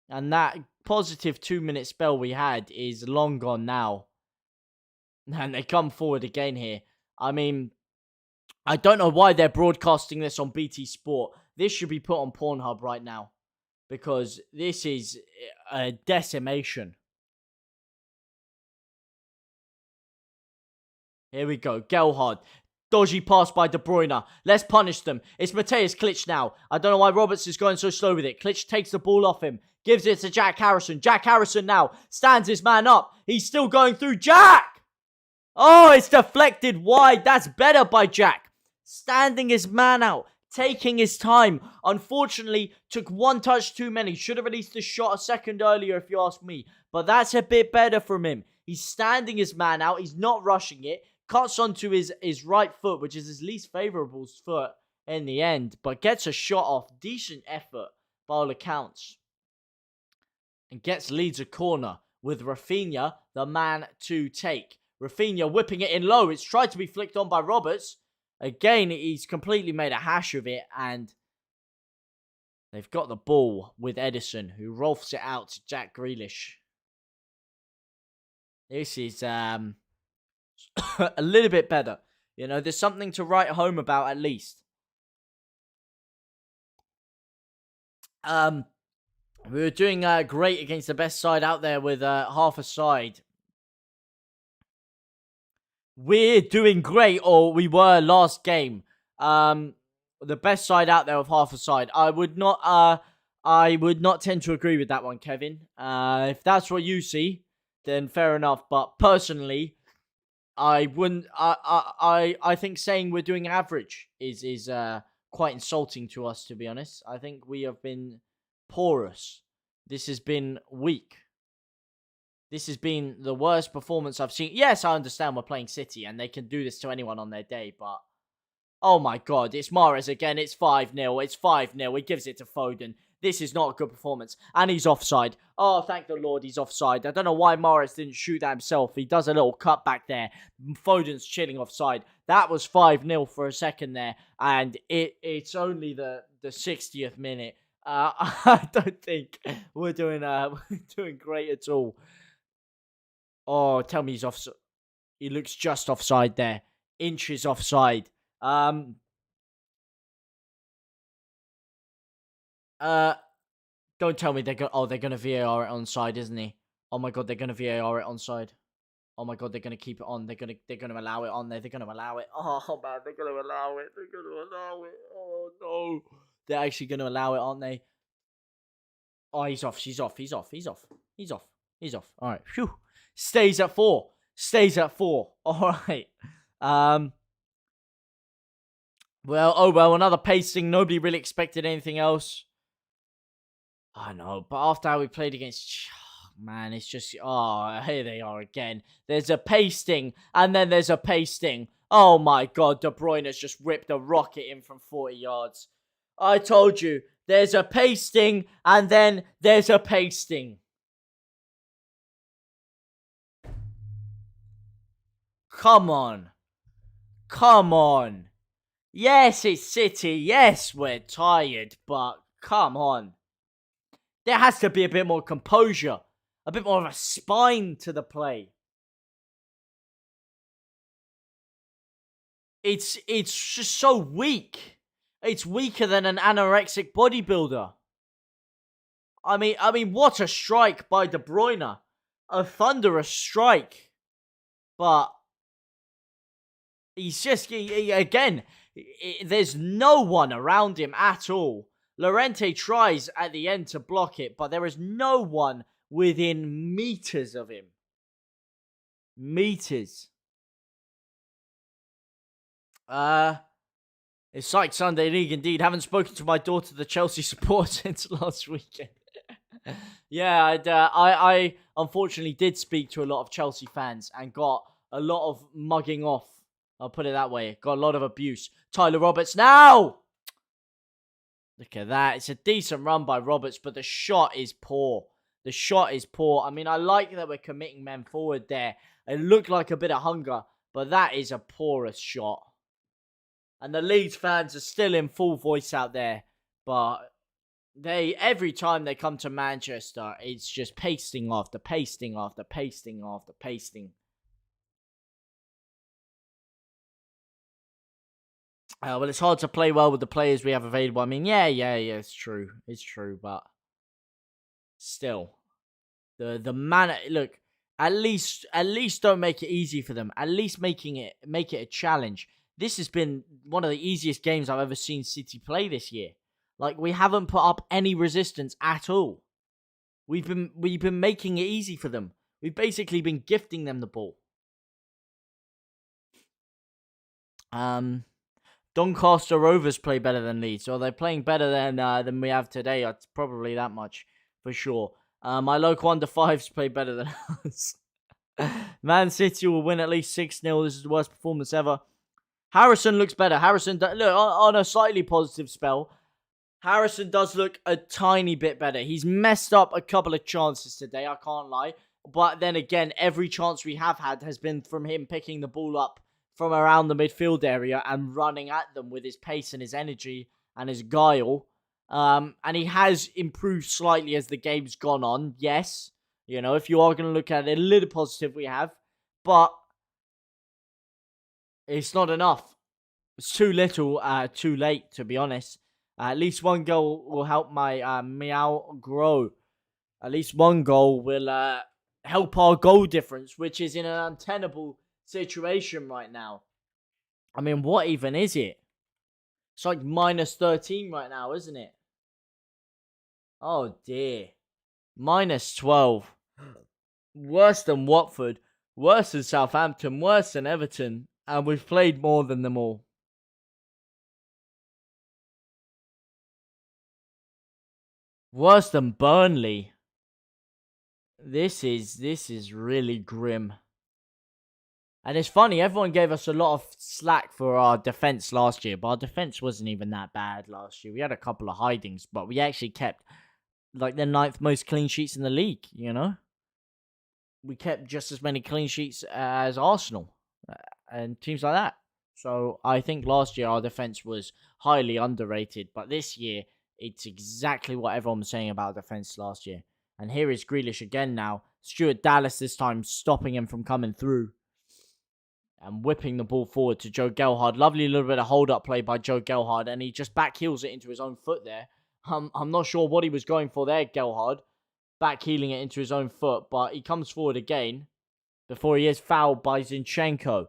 And that positive 2-minute spell we had is long gone now. And they come forward again here. I mean, I don't know why they're broadcasting this on BT Sport. This should be put on Pornhub right now. Because this is a decimation. Here we go. Gelhardt. Dodgy pass by De Bruyne. Let's punish them. It's Mateusz Klich now. I don't know why Roberts is going so slow with it. Klich takes the ball off him. Gives it to Jack Harrison. Jack Harrison now stands his man up. He's still going through. Jack! Oh, it's deflected wide. That's better by Jack. Standing his man out. Taking his time. Unfortunately, took one touch too many. Should have released the shot a second earlier if you ask me. But that's a bit better from him. He's standing his man out. He's not rushing it. Cuts onto his right foot, which is his least favourable foot in the end. But gets a shot off. Decent effort by all accounts. And gets Leeds a corner with Raphinha, the man to take. Raphinha whipping it in low. It's tried to be flicked on by Roberts. Again, he's completely made a hash of it. And They've got the ball with Edison, who rolfs it out to Jack Grealish. This is a little bit better. You know, there's something to write home about at least. We were doing great against the best side out there with half a side. We're doing great, or we were last game. The best side out there with half a side. I would not tend to agree with that one, Kevin. If that's what you see, then fair enough. But personally, I wouldn't. I think saying we're doing average is quite insulting to us, to be honest. I think we have been porous. This has been weak. This has been the worst performance I've seen. Yes, I understand we're playing City and they can do this to anyone on their day, but oh my god, it's Mahrez again. It's 5-0. It's 5-0. He gives it to Foden. This is not a good performance. And he's offside. Oh, thank the Lord he's offside. I don't know why Mahrez didn't shoot that himself. He does a little cut back there. Foden's chilling offside. That was 5-0 for a second there. And it's only the 60th minute. I don't think we're doing great at all. Oh, tell me he's offside. He looks just offside there. Inches offside. Don't tell me they're gonna VAR it onside, isn't he? Oh my god, they're gonna VAR it onside. Oh my god, they're gonna keep it on. They're gonna allow it on there. They're gonna allow it. Oh man, they're gonna allow it. They're gonna allow it. Oh no, they're actually gonna allow it, aren't they? Oh, he's off. She's off. He's off. He's off. He's off. He's off. All right. Phew. Stays at 4. Stays at 4. All right. Well, another pacing. Nobody really expected anything else. I know, but after how we played against... Man, it's just... Oh, here they are again. There's a pasting, and then there's a pasting. Oh my god, De Bruyne has just ripped a rocket in from 40 yards. I told you, there's a pasting, and then there's a pasting. Come on. Come on. Yes, it's City. Yes, we're tired, but come on. There has to be a bit more composure. A bit more of a spine to the play. It's just so weak. It's weaker than an anorexic bodybuilder. I mean, what a strike by De Bruyne. A thunderous strike. But he's just, again, there's no one around him at all. Llorente tries at the end to block it, but there is no one within meters of him. Meters. It's like Sunday League indeed. Haven't spoken to my daughter, the Chelsea supporter, since last weekend. Yeah, I unfortunately did speak to a lot of Chelsea fans and got a lot of mugging off. I'll put it that way. Got a lot of abuse. Tyler Roberts now! Look at that. It's a decent run by Roberts, but the shot is poor. The shot is poor. I mean, I like that we're committing men forward there. It looked like a bit of hunger, but that is a porous shot. And the Leeds fans are still in full voice out there, but every time they come to Manchester, it's just pasting after pasting after pasting after pasting. Well, it's hard to play well with the players we have available. I mean, yeah, it's true. It's true, but still. The manner, look, at least don't make it easy for them. At least make it a challenge. This has been one of the easiest games I've ever seen City play this year. Like, we haven't put up any resistance at all. We've been making it easy for them. We've basically been gifting them the ball. Doncaster Rovers play better than Leeds, so they're playing better than we have today. It's probably that much for sure. My local under fives play better than us. Man City will win at least 6-0. This is the worst performance ever. Harrison looks better. Harrison, look, on a slightly positive spell, Harrison does look a tiny bit better. He's messed up a couple of chances today, I can't lie. But then again, every chance we have had has been from him picking the ball up from around the midfield area and running at them with his pace and his energy and his guile. And he has improved slightly as the game's gone on. Yes, you know, if you are going to look at it, a little positive we have, but it's not enough. It's too little, too late, to be honest. At least one goal will help my meow grow. At least one goal will help our goal difference, which is in an untenable situation right now. I mean, what even is it? It's like minus 13 right now, isn't it? Oh, dear. Minus 12. Worse than Watford. Worse than Southampton. Worse than Everton. And we've played more than them all. Worse than Burnley. This is really grim. And it's funny, everyone gave us a lot of slack for our defense last year, but our defense wasn't even that bad last year. We had a couple of hidings, but we actually kept like the 9th most clean sheets in the league, you know? We kept just as many clean sheets as Arsenal and teams like that. So I think last year our defense was highly underrated, but this year it's exactly what everyone was saying about defense last year. And here is Grealish again now. Stuart Dallas this time stopping him from coming through and whipping the ball forward to Joe Gelhardt. Lovely little bit of hold-up play by Joe Gelhardt, and he just backheels it into his own foot there. I'm not sure what he was going for there, Gelhardt. Backheeling it into his own foot, but he comes forward again before he is fouled by Zinchenko.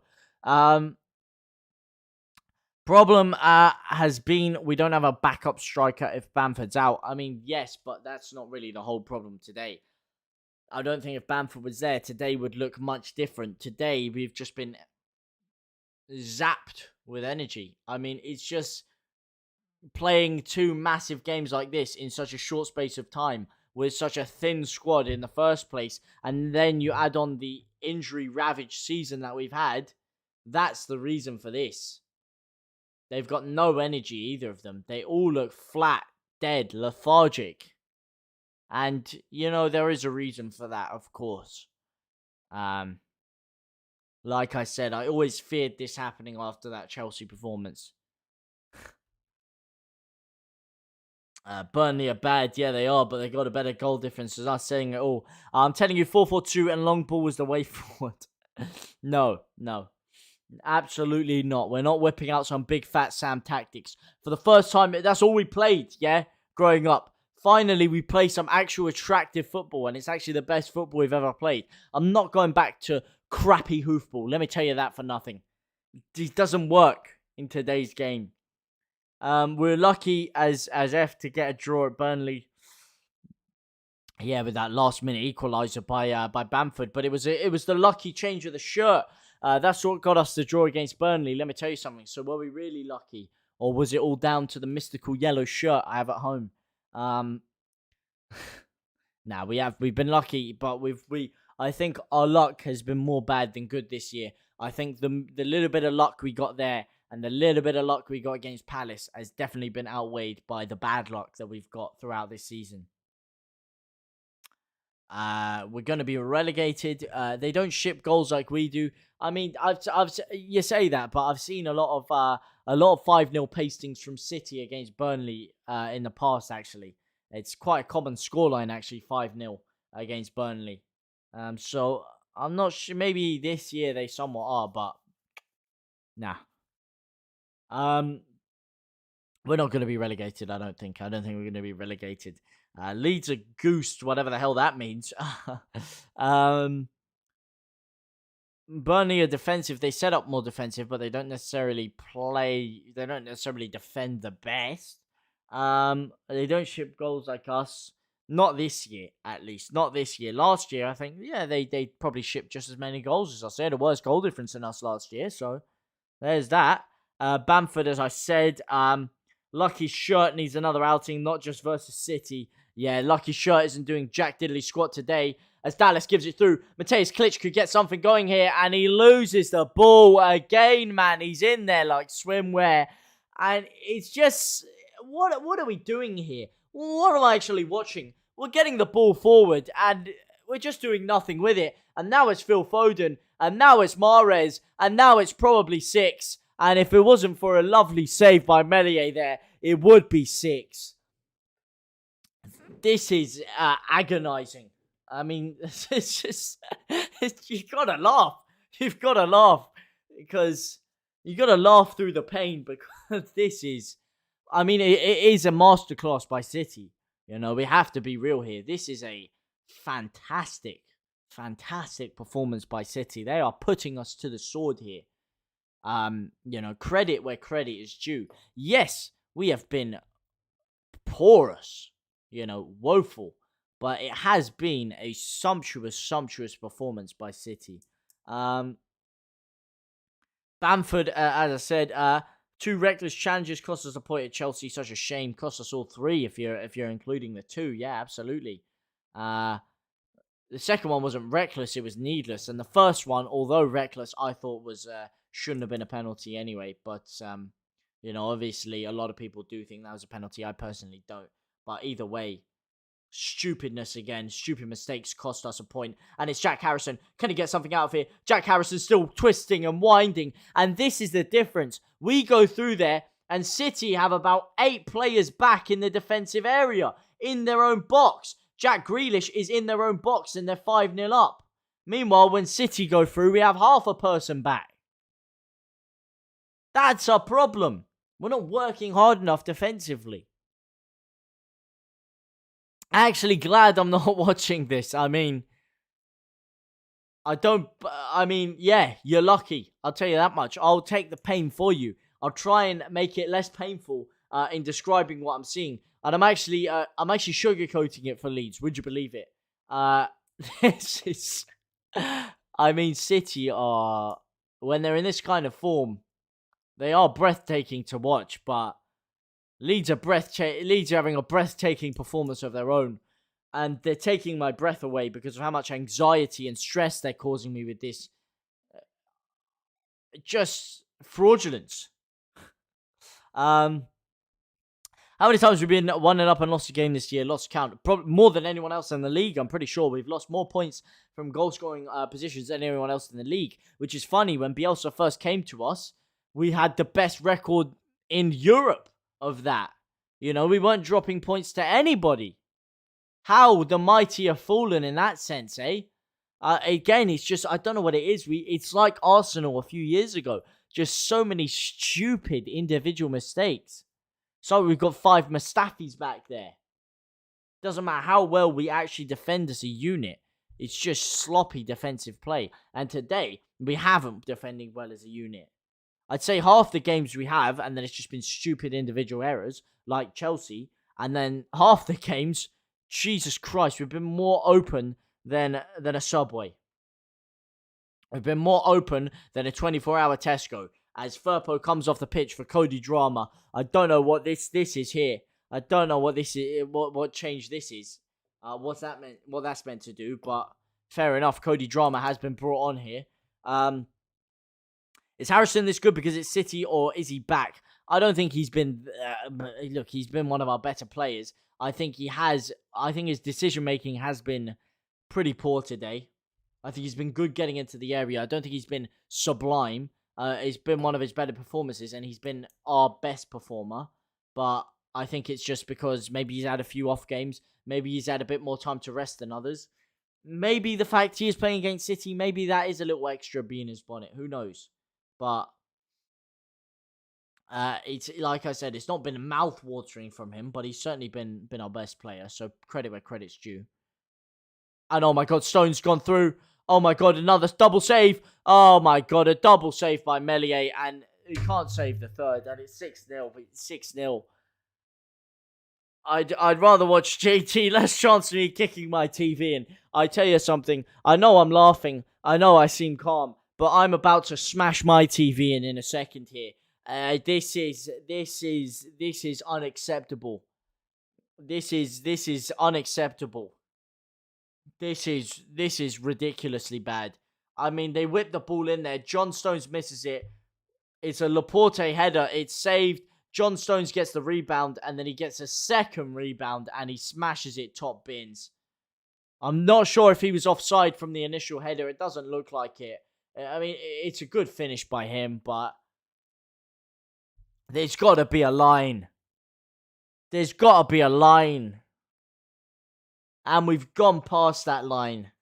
Problem has been we don't have a backup striker if Bamford's out. I mean, yes, but that's not really the whole problem today. I don't think if Bamford was there, today would look much different. Today, we've just been zapped with energy. I mean, it's just playing two massive games like this in such a short space of time with such a thin squad in the first place, and then you add on the injury-ravaged season that we've had. That's the reason for this. They've got no energy, either of them. They all look flat, dead, lethargic. And, you know, there is a reason for that, of course. Like I said, I always feared this happening after that Chelsea performance. Burnley are bad, yeah, they are, but they got a better goal difference, as I'm saying it all. I'm telling you, 4-4-2 and long ball was the way forward. No. Absolutely not. We're not whipping out some big fat Sam tactics. For the first time, that's all we played, yeah, growing up. Finally, we play some actual attractive football, and it's actually the best football we've ever played. I'm not going back to crappy hoofball. Let me tell you that for nothing. It doesn't work in today's game. We're lucky as F to get a draw at Burnley. Yeah, with that last-minute equaliser by Bamford, but it was the lucky change of the shirt. That's what got us the draw against Burnley. Let me tell you something. So were we really lucky, or was it all down to the mystical yellow shirt I have at home? Nah, we've been lucky, but I think our luck has been more bad than good this year. I think the little bit of luck we got there and the little bit of luck we got against Palace has definitely been outweighed by the bad luck that we've got throughout this season. We're going to be relegated. They don't ship goals like we do. I mean, you say that, but I've seen a lot of 5-0 pastings from City against Burnley in the past. Actually, it's quite a common scoreline. Actually, 5-0 against Burnley. So I'm not sure. Maybe this year they somewhat are, but nah. We're not going to be relegated. I don't think we're going to be relegated. Leeds are goosed, whatever the hell that means. Burnley are defensive. They set up more defensive, but they don't necessarily They don't necessarily defend the best. They don't ship goals like us. Not this year, at least. Not this year. Last year, I think, yeah, they probably shipped just as many goals as us. They had a worse goal difference than us last year, so there's that. Bamford, as I said, Lucky Shirt needs another outing, not just versus City. Yeah, Lucky Shirt isn't doing jack diddly squat today as Dallas gives it through. Mateusz Klich could get something going here, and he loses the ball again, man. He's in there like swimwear. And it's just, what are we doing here? What am I actually watching? We're getting the ball forward, and we're just doing nothing with it. And now it's Phil Foden, and now it's Mahrez, and now it's probably 6. And if it wasn't for a lovely save by Meslier there, it would be 6. this is agonizing. I mean, it's just, you gotta laugh. You've gotta laugh because you gotta laugh through the pain because this is, I mean, it is a masterclass by City. You know, we have to be real here. This is a fantastic, fantastic performance by City. They are putting us to the sword here. You know, credit where credit is due. Yes, we have been porous, you know, woeful, but it has been a sumptuous performance by City. Bamford, as I said, 2 reckless challenges cost us a point at Chelsea. Such a shame. Cost us all 3 if you're including the 2. Yeah, absolutely. The second one wasn't reckless; it was needless. And the first one, although reckless, I thought was shouldn't have been a penalty anyway. But you know, obviously, a lot of people do think that was a penalty. I personally don't. But either way, stupidness again. Stupid mistakes cost us a point. And it's Jack Harrison. Can he get something out of here? Jack Harrison's still twisting and winding. And this is the difference. We go through there and City have about 8 players back in the defensive area. In their own box. Jack Grealish is in their own box and they're 5-0 up. Meanwhile, when City go through, we have half a person back. That's a problem. We're not working hard enough defensively. Actually glad I'm not watching this. I mean, yeah, you're lucky. I'll tell you that much. I'll take the pain for you. I'll try and make it less painful in describing what I'm seeing. And I'm actually sugarcoating it for Leeds. Would you believe it? This is, I mean, City are, when they're in this kind of form, they are breathtaking to watch, but Leeds are having a breathtaking performance of their own. And they're taking my breath away because of how much anxiety and stress they're causing me with this. Just fraudulence. How many times have we been 1-0 up and lost a game this year? Lost count. Probably more than anyone else in the league, I'm pretty sure. We've lost more points from goal-scoring positions than anyone else in the league. Which is funny. When Bielsa first came to us, we had the best record in Europe of that. You know, we weren't dropping points to anybody. How the mighty have fallen in that sense, eh? Again, it's just, I don't know what it is. It's like Arsenal a few years ago. Just so many stupid individual mistakes. So we've got 5 Mustafis back there. Doesn't matter how well we actually defend as a unit. It's just sloppy defensive play. And today, we haven't defending well as a unit. I'd say half the games we have, and then it's just been stupid individual errors, like Chelsea. And then half the games, Jesus Christ, we've been more open than a Subway. We've been more open than a 24-hour Tesco. As Firpo comes off the pitch for Cody Drama. I don't know what this is here. I don't know what this is, what change this is. What that's meant to do, but fair enough. Cody Drama has been brought on here. Is Harrison this good because it's City, or is he back? I don't think he's been. Look, he's been one of our better players. I think his decision making has been pretty poor today. I think he's been good getting into the area. I don't think he's been sublime. It's been one of his better performances, and he's been our best performer. But I think it's just because maybe he's had a few off games. Maybe he's had a bit more time to rest than others. Maybe the fact he is playing against City, maybe that is a little extra bee in his bonnet. Who knows? But it's like I said, it's not been mouth-watering from him, but he's certainly been our best player. So credit where credit's due. And oh my God, Stone's gone through. Oh my God, another double save. Oh my God, a double save by Meslier. And he can't save the third. And it's 6-0. 6-0. I'd rather watch JT, less chance of me kicking my TV in. I tell you something. I know I'm laughing. I know I seem calm. But I'm about to smash my TV in a second here. This is unacceptable. This is unacceptable. This is ridiculously bad. I mean, they whip the ball in there. John Stones misses it. It's a Laporte header. It's saved. John Stones gets the rebound, and then he gets a second rebound, and he smashes it top bins. I'm not sure if he was offside from the initial header. It doesn't look like it. I mean, it's a good finish by him, but there's got to be a line. There's got to be a line. And we've gone past that line.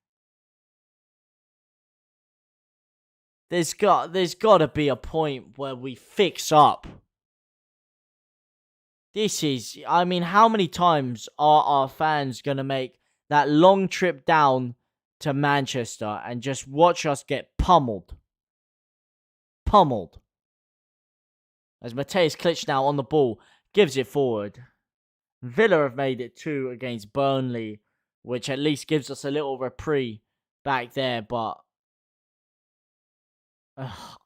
There's got to be a point where we fix up. This is, I mean, how many times are our fans going to make that long trip down to Manchester and just watch us get pummeled? Pummeled. As Mateusz Klitsch now on the ball, gives it forward. Villa have made it 2 against Burnley, which at least gives us a little reprieve back there, but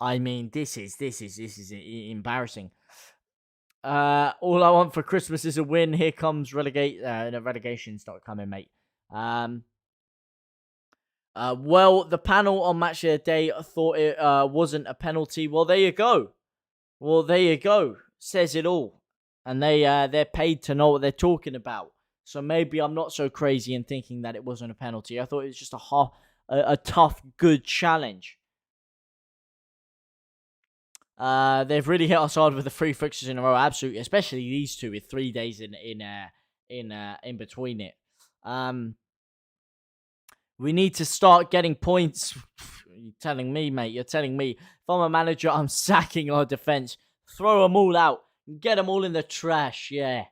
I mean, this is embarrassing. All I want for Christmas is a win. Here comes relegation's not coming, mate. Well, the panel on Match of the Day thought it wasn't a penalty. Well, there you go. Says it all. And they're paid to know what they're talking about. So maybe I'm not so crazy in thinking that it wasn't a penalty. I thought it was just a tough, good challenge. They've really hit us hard with the 3 fixtures in a row, absolutely. Especially these 2 with 3 days in between it. We need to start getting points. You're telling me, mate. You're telling me. If I'm a manager, I'm sacking our defense. Throw them all out. Get them all in the trash. Yeah.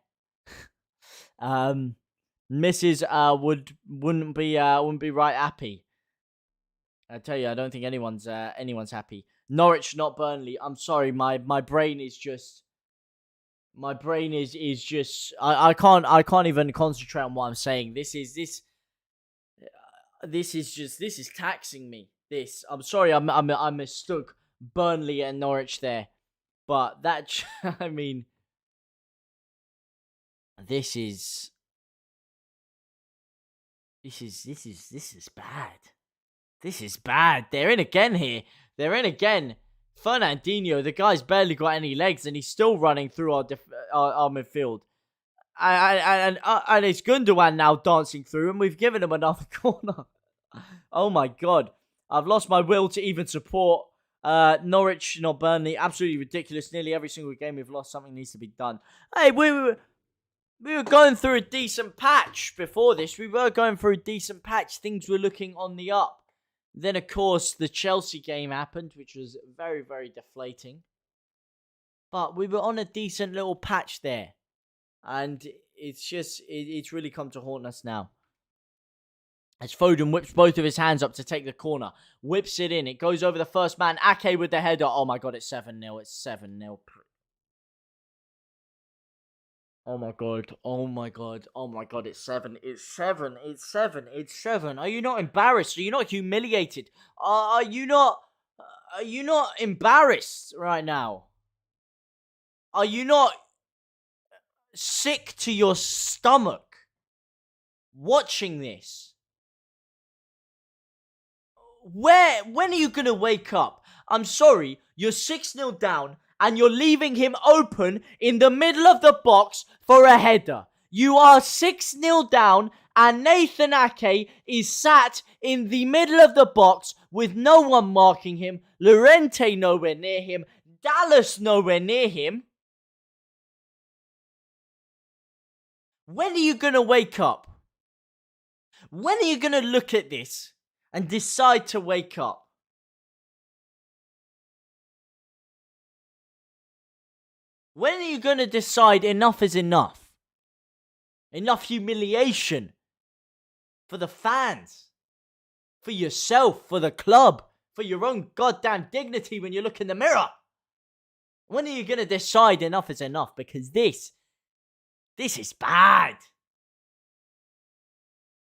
Mrs. wouldn't be right happy. I tell you, I don't think anyone's happy. Norwich, not Burnley. I'm sorry, my brain is just. My brain is just. I can't even concentrate on what I'm saying. This is taxing me. I'm sorry, I mistook Burnley and Norwich there, but that I mean, this is bad. This is bad. They're in again here. They're in again. Fernandinho, the guy's barely got any legs, and he's still running through our midfield. And it's Gundogan now dancing through, and we've given him another corner. Oh my god. I've lost my will to even support Norwich, not Burnley. Absolutely ridiculous. Nearly every single game we've lost, something needs to be done. Hey, we were going through a decent patch before this. Things were looking on the up. Then, of course, the Chelsea game happened, which was very, very deflating. But we were on a decent little patch there. And it's really come to haunt us now. As Foden whips both of his hands up to take the corner. Whips it in. It goes over the first man. Ake with the header. Oh my god, it's 7-0. It's 7-0. Oh my god. Oh my god. Oh my god, it's 7. It's 7. It's 7. It's 7. Are you not embarrassed? Are you not humiliated? Are you not embarrassed right now? Are you not sick to your stomach watching this? When are you going to wake up? I'm sorry, you're 6-0 down and you're leaving him open in the middle of the box for a header. You are 6-0 down and Nathan Ake is sat in the middle of the box with no one marking him, Llorente nowhere near him, Dallas nowhere near him. When are you going to wake up? When are you going to look at this and decide to wake up? When are you going to decide enough is enough? Enough humiliation for the fans, for yourself, for the club, for your own goddamn dignity when you look in the mirror. When are you going to decide enough is enough? Because this is bad.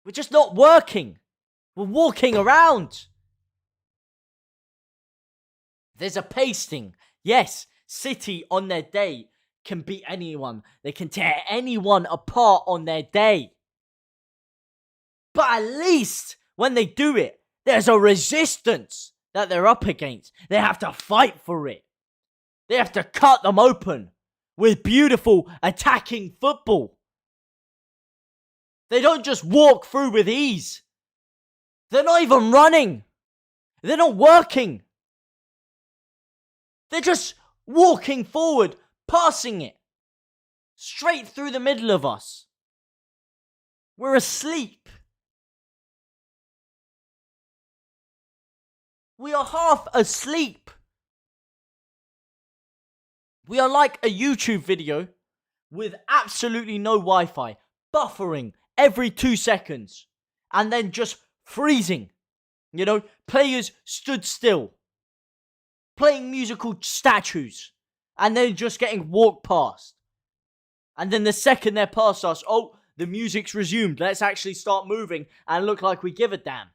We're just not working. We're walking around. There's a pasting. Yes, City on their day can beat anyone. They can tear anyone apart on their day. But at least when they do it, there's a resistance that they're up against. They have to fight for it. They have to cut them open with beautiful attacking football. They don't just walk through with ease. They're not even running. They're not working. They're just walking forward, passing it straight through the middle of us. We're asleep. We are half asleep. We are like a YouTube video with absolutely no Wi-Fi, buffering every 2 seconds, and then just freezing. You know, players stood still, playing musical statues, and then just getting walked past. And then the second they're past us, oh, the music's resumed. Let's actually start moving and look like we give a damn.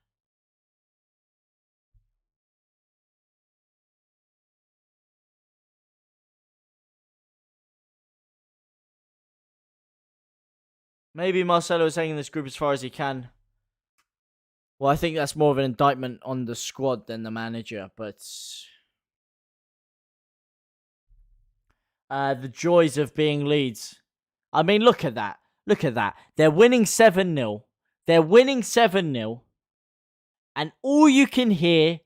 Maybe Marcelo is taking this group as far as he can. Well, I think that's more of an indictment on the squad than the manager, but the joys of being Leeds. I mean, look at that. Look at that. They're winning 7-0. They're winning 7-0. And all you can hear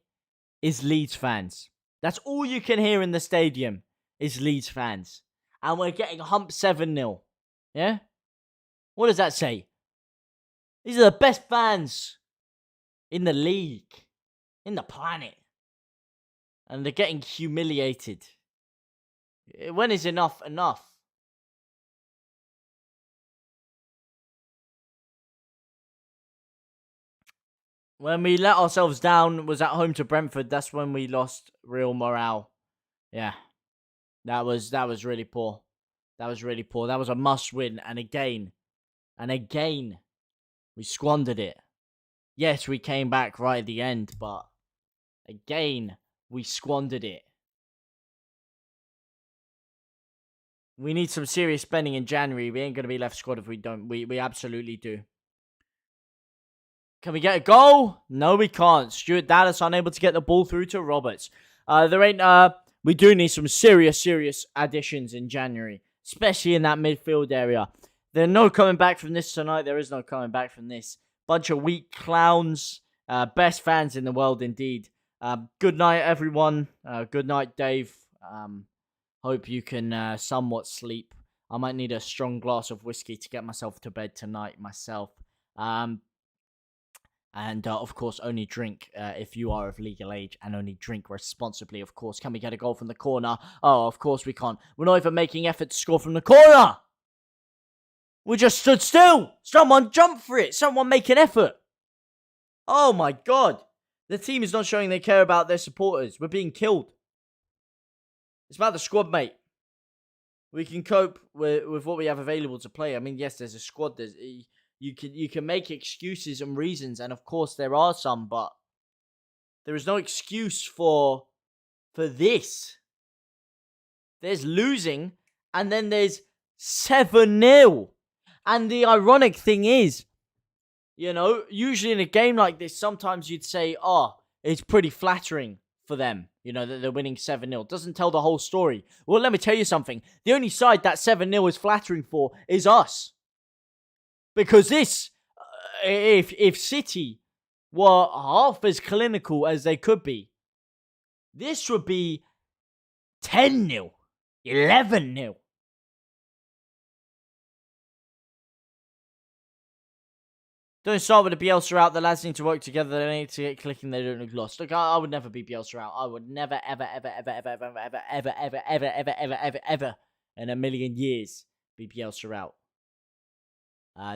is Leeds fans. That's all you can hear in the stadium is Leeds fans. And we're getting humped 7-0. Yeah? What does that say? These are the best fans in the league, in the planet. And they're getting humiliated. When is enough enough? When we let ourselves down was at home to Brentford. That's when we lost real morale. Yeah. That was really poor. That was really poor. That was a must win. And again, we squandered it. Yes, we came back right at the end, but again, we squandered it. We need some serious spending in January. We ain't going to be left squad if we don't. We absolutely do. Can we get a goal? No, we can't. Stuart Dallas unable to get the ball through to Roberts. We do need some serious additions in January, especially in that midfield area. There's no coming back from this tonight. There is no coming back from this. Bunch of weak clowns. Best fans in the world, indeed. Good night, everyone. Good night, Dave. Hope you can somewhat sleep. I might need a strong glass of whiskey to get myself to bed tonight myself. And, of course, only drink if you are of legal age, and only drink responsibly, of course. Can we get a goal from the corner? Oh, of course we can't. We're not even making effort to score from the corner. We just stood still. Someone jump for it. Someone make an effort. Oh, my God. The team is not showing they care about their supporters. We're being killed. It's about the squad, mate. We can cope with what we have available to play. I mean, yes, there's a squad. You can make excuses and reasons, and of course there are some, but there is no excuse for this. There's losing, and then there's 7-0. And the ironic thing is, you know, usually in a game like this, sometimes you'd say, oh, it's pretty flattering for them, you know, that they're winning 7-0. Doesn't tell the whole story. Well, let me tell you something. The only side that 7-0 is flattering for is us. Because this, if City were half as clinical as they could be, this would be 10-0, 11-0. Don't start with a Bielsa out. The lads need to work together. They need to get clicking. They don't look lost. Look, I would never be Bielsa out. I would never, ever in a million years be Bielsa out.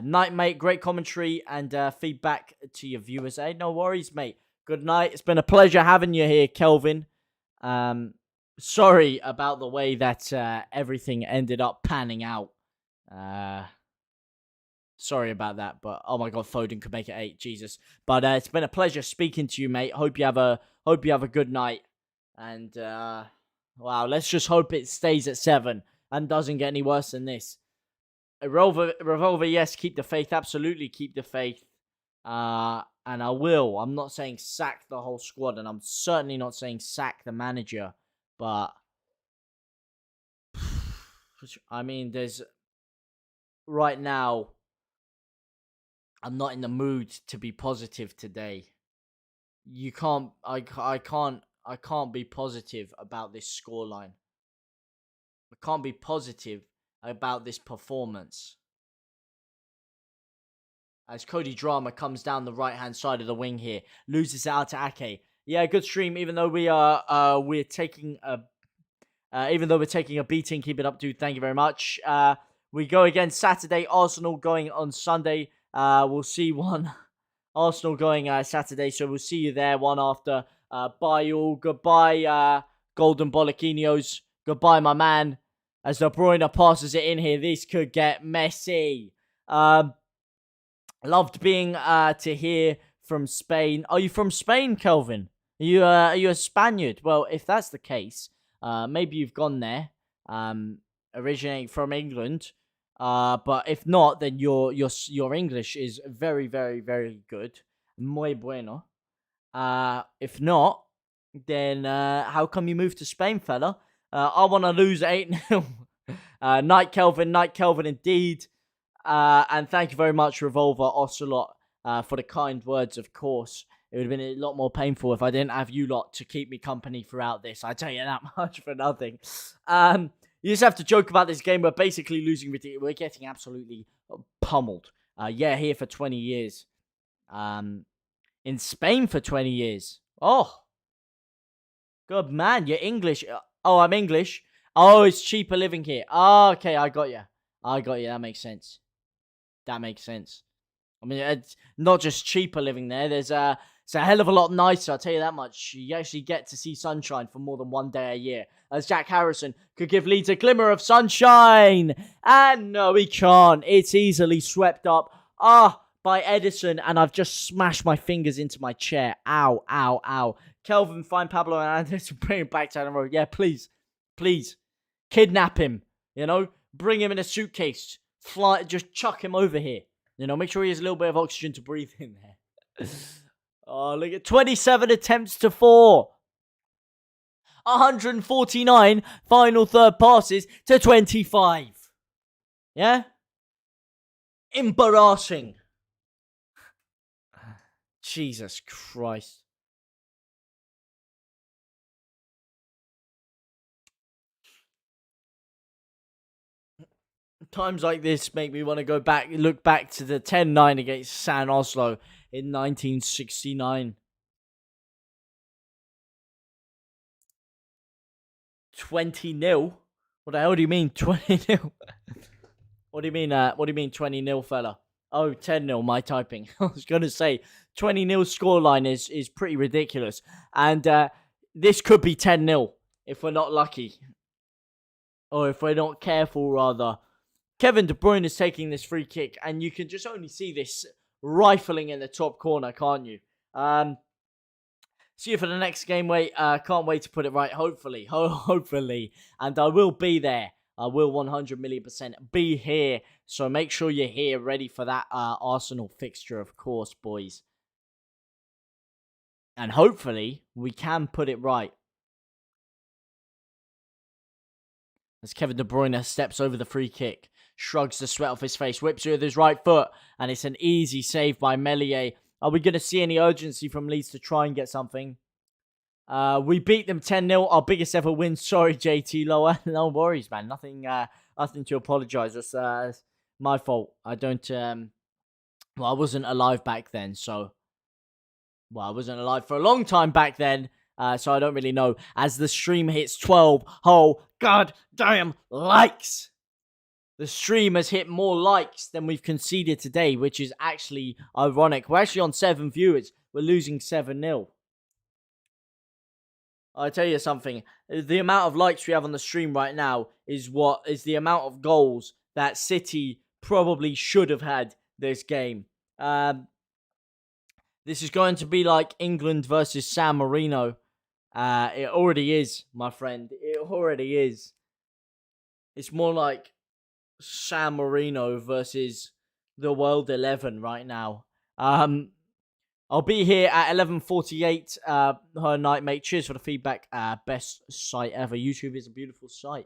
Night, mate. Great commentary and feedback to your viewers. No worries, mate. Good night. It's been a pleasure having you here, Kelvin. Sorry about the way that everything ended up panning out. Sorry about that, but oh my God, Foden could make it 8. Jesus. But it's been a pleasure speaking to you, mate. Hope you have a good night. And wow, let's just hope it stays at 7 and doesn't get any worse than this. Revolver, yes, keep the faith. Absolutely keep the faith. And I will. I'm not saying sack the whole squad, and I'm certainly not saying sack the manager. But I mean, there's right now, I'm not in the mood to be positive today. I can't be positive about this scoreline. I can't be positive about this performance. As Cody Drama comes down the right-hand side of the wing here. Loses it out to Ake. Yeah, good stream, even though we're taking a beating. Keep it up, dude. Thank you very much. We go again Saturday. Arsenal going on Sunday. We'll see one. Arsenal going Saturday, so we'll see you there. One after. Bye all. Goodbye, Golden Bolloquinos. Goodbye, my man. As De Bruyne passes it in here, this could get messy. Loved being to hear from Spain. Are you from Spain, Kelvin? Are you a Spaniard? Well, if that's the case, maybe you've gone there, originating from England. But if not, then your English is very, very, very good. Muy bueno. If not, then how come you moved to Spain, fella? I want to lose 8-0. Night Kelvin indeed. And thank you very much, Revolver Ocelot, for the kind words, of course. It would have been a lot more painful if I didn't have you lot to keep me company throughout this. I tell you that much for nothing. You just have to joke about this game. We're basically losing. We're getting absolutely pummeled. Here for 20 years. In Spain for 20 years. Oh. Good man, you're English. Oh, I'm English. Oh, it's cheaper living here. Oh, okay, I got you. That makes sense. I mean, it's not just cheaper living there. It's a hell of a lot nicer, I'll tell you that much. You actually get to see sunshine for more than one day a year. As Jack Harrison could give Leeds a glimmer of sunshine. And no, he can't. It's easily swept up. By Edison. And I've just smashed my fingers into my chair. Ow, ow, ow. Kelvin, find Pablo Hernandez and bring him back down the road. Yeah, please. Please. Kidnap him. You know? Bring him in a suitcase. Fly, just chuck him over here. You know, make sure he has a little bit of oxygen to breathe in there. Oh, look at 27 attempts to 4. 149 final third passes to 25. Yeah? Embarrassing. Jesus Christ. Times like this make me want to look back to the 10-9 against San Oslo in 1969. 20-0? What the hell do you mean 20-0? What do you mean 20-0, fella? Oh, 10-0, my typing. I was going to say 20-0 scoreline is pretty ridiculous. And this could be 10-0 if we're not lucky. Or if we're not careful, rather. Kevin De Bruyne is taking this free kick, and you can just only see this rifling in the top corner, can't you? See you for the next game. Can't wait to put it right, hopefully. Hopefully. And I will be there. I will 100 million % be here. So make sure you're here, ready for that Arsenal fixture, of course, boys. And hopefully, we can put it right. As Kevin De Bruyne steps over the free kick. Shrugs the sweat off his face, whips it with his right foot, and it's an easy save by Meslier. Are we going to see any urgency from Leeds to try and get something? We beat them 10-0, our biggest ever win. Sorry, JT Lower. No worries, man. Nothing to apologise. It's my fault. I don't... I wasn't alive back then, so... Well, I wasn't alive for a long time back then, so I don't really know. As the stream hits 12 whole goddamn likes! The stream has hit more likes than we've conceded today, which is actually ironic. We're actually on 7 viewers. We're losing 7-0. I'll tell you something. The amount of likes we have on the stream right now is the amount of goals that City probably should have had this game. This is going to be like England versus San Marino. It already is, my friend. It already is. It's more like San Marino versus the World 11 right now. I'll be here at 11:48 her night, mate. Cheers for the feedback. Best site ever. YouTube is a beautiful site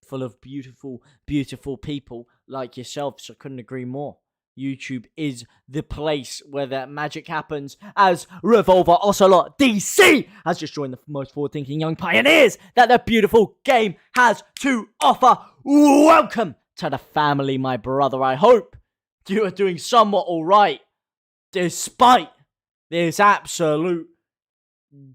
full of beautiful, beautiful people like yourself, so I couldn't agree more. YouTube is the place where the magic happens, as Revolver Ocelot DC has just joined the most forward-thinking young pioneers that the beautiful game has to offer. Welcome to the family, my brother. I hope you are doing somewhat alright despite this absolute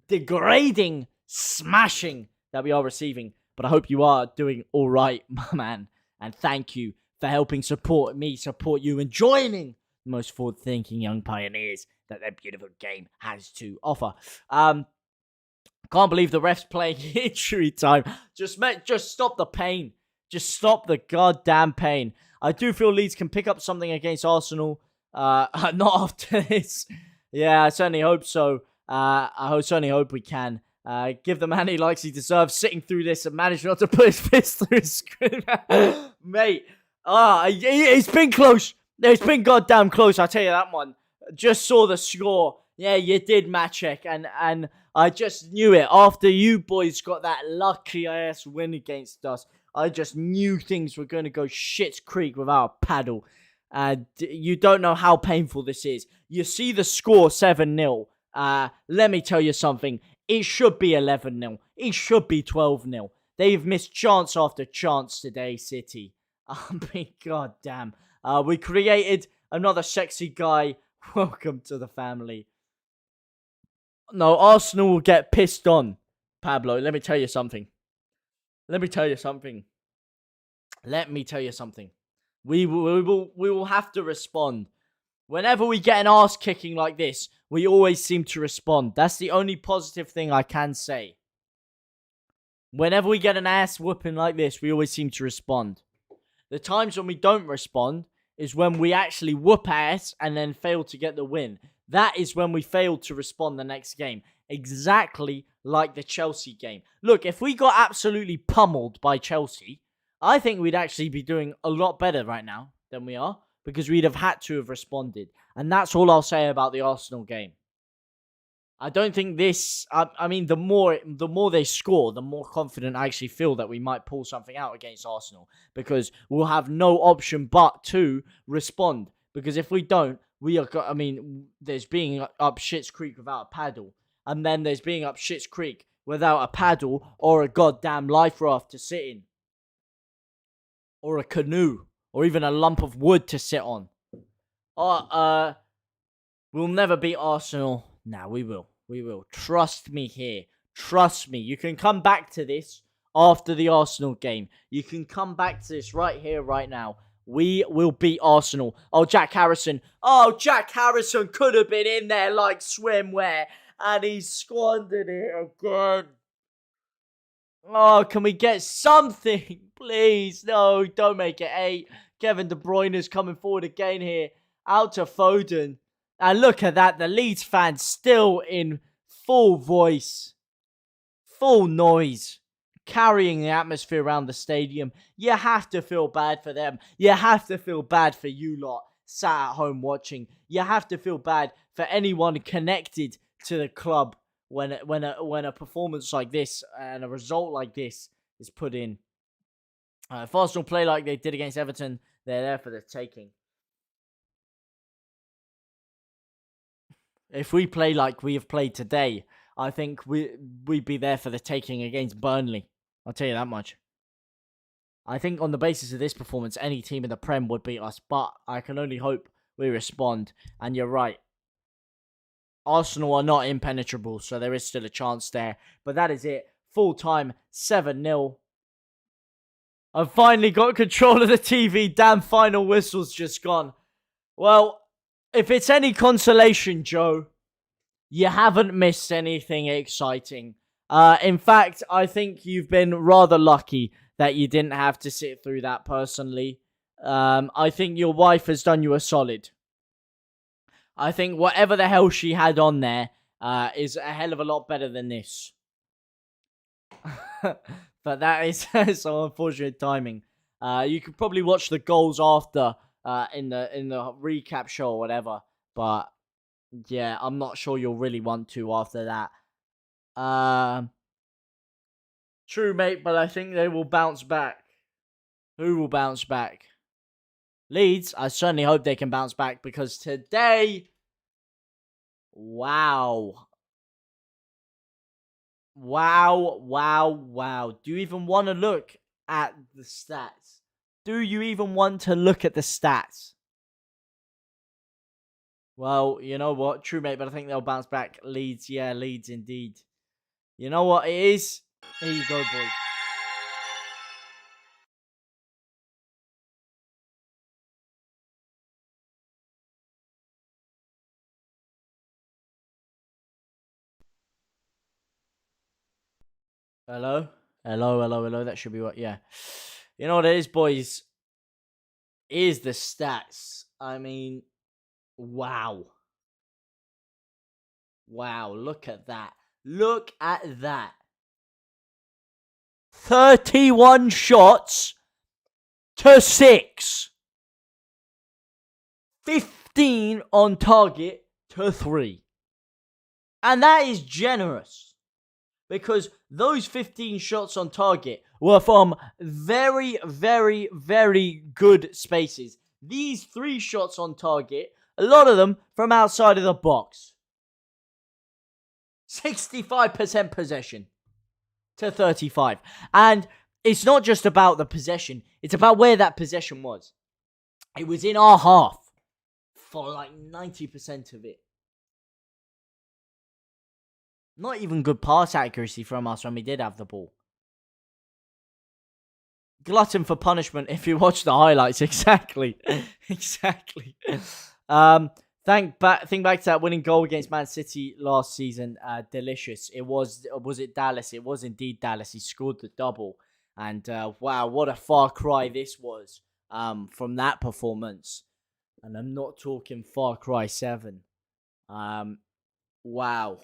degrading smashing that we are receiving. But I hope you are doing all right, my man. And thank you for helping support me, support you, and joining the most forward-thinking young pioneers that their beautiful game has to offer. Can't believe the refs playing injury time. Just stop the pain. Just stop the goddamn pain. I do feel Leeds can pick up something against Arsenal. Not after this. Yeah, I certainly hope so. I certainly hope we can. Give the man he likes, he deserves, sitting through this and manage not to put his fist through his screen. Mate, it's been close. It's been goddamn close, I'll tell you that one. Just saw the score. Yeah, you did, Matchek, and I just knew it. After you boys got that lucky ass win against us, I just knew things were going to go shit's creek without a paddle. And you don't know how painful this is. You see the score 7-0. Let me tell you something. It should be 11-0. It should be 12-0. They've missed chance after chance today, City. I mean, goddamn. We created another sexy guy. Welcome to the family. No, Arsenal will get pissed on, Pablo. Let me tell you something. We will have to respond. Whenever we get an ass kicking like this, we always seem to respond. That's the only positive thing I can say. Whenever we get an ass whooping like this, we always seem to respond. The times when we don't respond is when we actually whoop ass and then fail to get the win. That is when we fail to respond the next game. Exactly like the Chelsea game. Look, if we got absolutely pummeled by Chelsea, I think we'd actually be doing a lot better right now than we are, because we'd have had to have responded. And that's all I'll say about the Arsenal game. I don't think this... I mean, the more they score, the more confident I actually feel that we might pull something out against Arsenal. Because we'll have no option but to respond. Because if we don't, we are... I mean, there's being up shit's creek without a paddle. And then there's being up shit's creek without a paddle or a goddamn life raft to sit in. Or a canoe. Or even a lump of wood to sit on. We'll never beat Arsenal. Nah, we will. We will. Trust me here. Trust me. You can come back to this after the Arsenal game. You can come back to this right here, right now. We will beat Arsenal. Oh, Jack Harrison. Oh, Jack Harrison could have been in there like swimwear. And he squandered it again. Oh, can we get something? Please. No, don't make it 8. Kevin De Bruyne is coming forward again here. Out to Foden. And look at that. The Leeds fans still in full voice. Full noise. Carrying the atmosphere around the stadium. You have to feel bad for them. You have to feel bad for you lot sat at home watching. You have to feel bad for anyone connected to the club when a performance like this and a result like this is put in. If Arsenal play like they did against Everton, they're there for the taking. If we play like we have played today, I think we'd be there for the taking against Burnley. I'll tell you that much. I think on the basis of this performance, any team in the Prem would beat us, but I can only hope we respond. And you're right. Arsenal are not impenetrable, so there is still a chance there. But that is it. Full time, 7-0. I've finally got control of the TV. Damn, final whistle's just gone. Well, if it's any consolation, Joe, you haven't missed anything exciting. In fact, I think you've been rather lucky that you didn't have to sit through that personally. I think your wife has done you a solid. I think whatever the hell she had on there is a hell of a lot better than this. But that is some unfortunate timing. You could probably watch the goals after in the recap show or whatever. But yeah, I'm not sure you'll really want to after that. True, mate, but I think they will bounce back. Who will bounce back? Leeds, I certainly hope they can bounce back because today, wow. Wow. Do you even want to look at the stats? Do you even want to look at the stats? Well, you know what? True, mate, but I think they'll bounce back. Leeds, yeah, Leeds indeed. You know what it is? Here you go, boys. Hello? Hello, hello, hello. That should be what, yeah. You know what it is, boys? Is the stats. I mean, wow. Wow, look at that. Look at that. 31 shots to 6. 15 on target to 3. And that is generous. Because those 15 shots on target were from very, very, very good spaces. These 3 shots on target, a lot of them from outside of the box. 65% possession to 35. And it's not just about the possession, it's about where that possession was. It was in our half for like 90% of it. Not even good pass accuracy from us when we did have the ball. Glutton for punishment if you watch the highlights. Exactly. Exactly. Think back to that winning goal against Man City last season. Delicious. Was it Dallas? It was indeed Dallas. He scored the double. And wow, what a far cry this was from that performance. And I'm not talking Far Cry 7. Wow.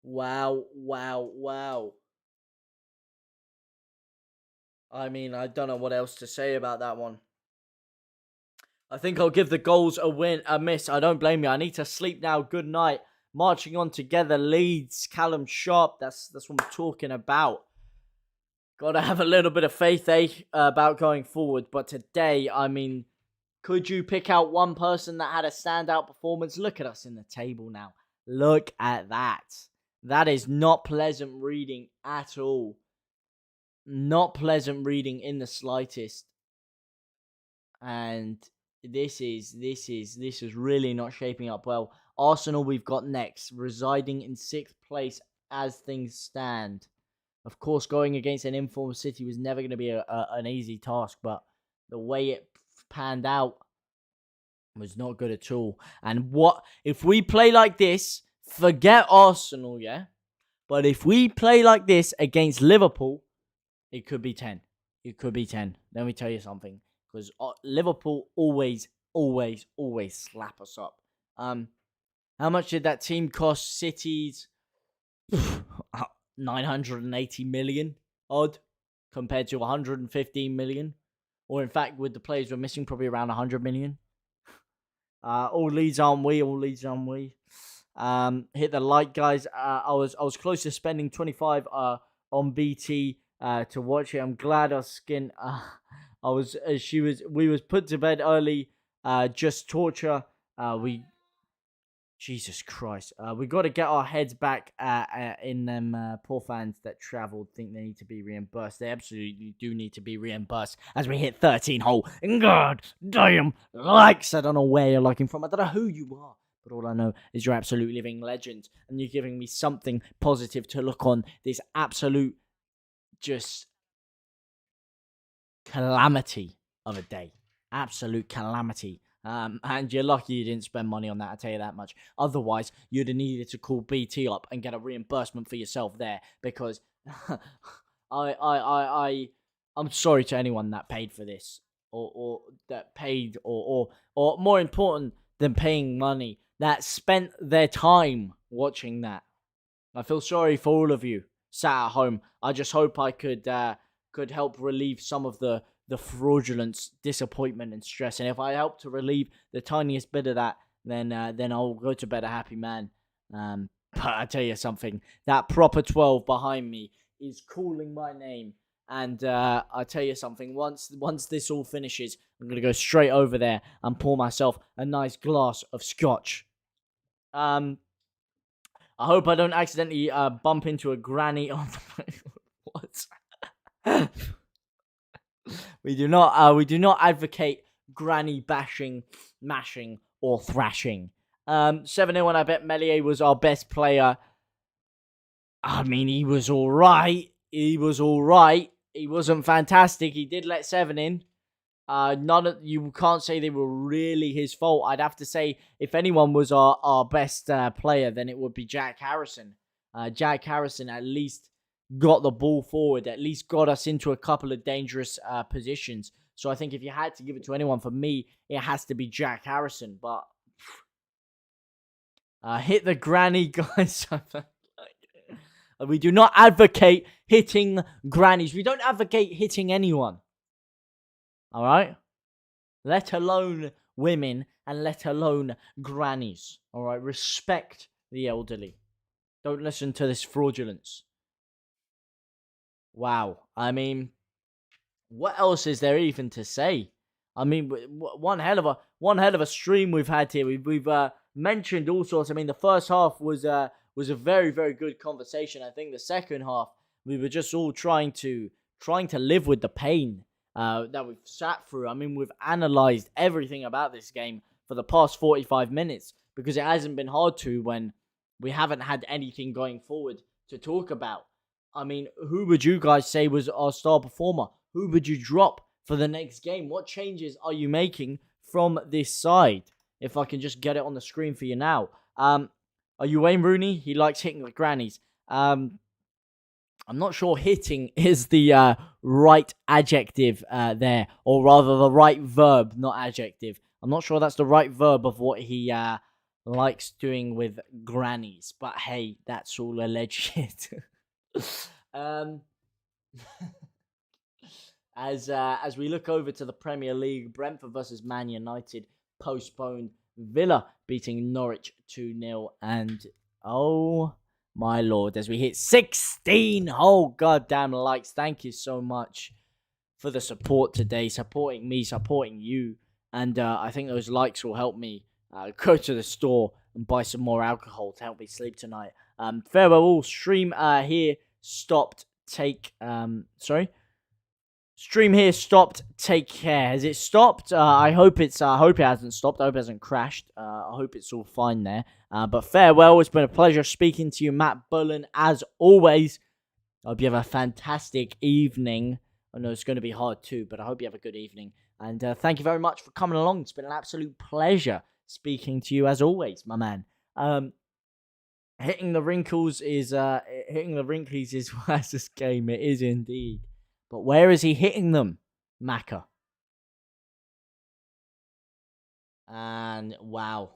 Wow, wow, wow. I mean, I don't know what else to say about that one. I think I'll give the goals a miss. I don't blame you. I need to sleep now. Good night. Marching on together, Leeds, Callum Sharp. That's what I'm talking about. Gotta have a little bit of faith, about going forward. But today, I mean, could you pick out one person that had a standout performance? Look at us in the table now. Look at that. That is not pleasant reading at all. Not pleasant reading in the slightest. And this is really not shaping up well. Arsenal we've got next, residing in 6th place as things stand. Of course, going against an informed City was never going to be an easy task, but the way it panned out was not good at all. And what if we play like this? Forget Arsenal, yeah? But if we play like this against Liverpool, it could be 10. It could be 10. Let me tell you something. Because Liverpool always slap us up. How much did that team cost City's 980 million odd compared to 115 million? Or in fact, with the players we're missing, probably around 100 million. All Leeds aren't we? Hit the like, guys. I was close to spending 25 on BT to watch it. I'm glad our skin. We was put to bed early. Just torture. Jesus Christ. We got to get our heads back in them. Poor fans that travelled think they need to be reimbursed. They absolutely do need to be reimbursed as we hit 13 whole. God damn likes. I don't know where you're looking from. I don't know who you are. But all I know is you're absolute living legends. And you're giving me something positive to look on. This absolute just calamity of a day. Absolute calamity. And you're lucky you didn't spend money on that, I'll tell you that much. Otherwise, you'd have needed to call BT up and get a reimbursement for yourself there. Because I'm sorry to anyone that paid for this. Or that paid or more important than paying money, that spent their time watching that. I feel sorry for all of you sat at home. I just hope I could help relieve some of the fraudulence, disappointment, and stress. And if I help to relieve the tiniest bit of that, then I'll go to bed a happy man. But I tell you something, that proper 12 behind me is calling my name. And I tell you something, once this all finishes, I'm going to go straight over there and pour myself a nice glass of scotch. I hope I don't accidentally bump into a granny on what? We do not advocate granny bashing, mashing, or thrashing. 7-0, and I bet Meslier was our best player. I mean, he was all right. He wasn't fantastic. He did let 7 in. You can't say they were really his fault. I'd have to say if anyone was our best player, then it would be Jack Harrison. Jack Harrison at least got the ball forward, at least got us into a couple of dangerous positions. So I think if you had to give it to anyone, for me, it has to be Jack Harrison. But hit the granny, guys. We do not advocate hitting grannies. We don't advocate hitting anyone. All right? Let alone women and let alone grannies. All right? Respect the elderly. Don't listen to this fraudulence. Wow. I mean, what else is there even to say? I mean, one hell of a stream we've had here. We've mentioned all sorts. I mean, the first half was a very, very good conversation. I think the second half we were just all trying to live with the pain that we've sat through. I mean, we've analysed everything about this game for the past 45 minutes because it hasn't been hard to when we haven't had anything going forward to talk about. I mean, who would you guys say was our star performer? Who would you drop for the next game? What changes are you making from this side? If I can just get it on the screen for you now. Are you Wayne Rooney? He likes hitting the grannies. I'm not sure hitting is the right adjective there, or rather the right verb, not adjective. I'm not sure that's the right verb of what he likes doing with grannies. But hey, that's all alleged. As we look over to the Premier League, Brentford versus Man United postponed. Villa beating Norwich 2-0, and oh my lord, as we hit 16 whole goddamn likes. Thank you so much for the support today, supporting me, supporting you, and I think those likes will help me go to the store and buy some more alcohol to help me sleep tonight. Farewell all. Stream here stopped. Stream here stopped. Take care. Has it stopped? I hope it hasn't stopped. I hope it hasn't crashed. I hope it's all fine there. But farewell. It's been a pleasure speaking to you, Matt Bullen, as always. I hope you have a fantastic evening. I know it's going to be hard too, but I hope you have a good evening. And thank you very much for coming along. It's been an absolute pleasure speaking to you as always, my man. Hitting the wrinkles is versus game. It is indeed. But where is he hitting them, Maka? And wow,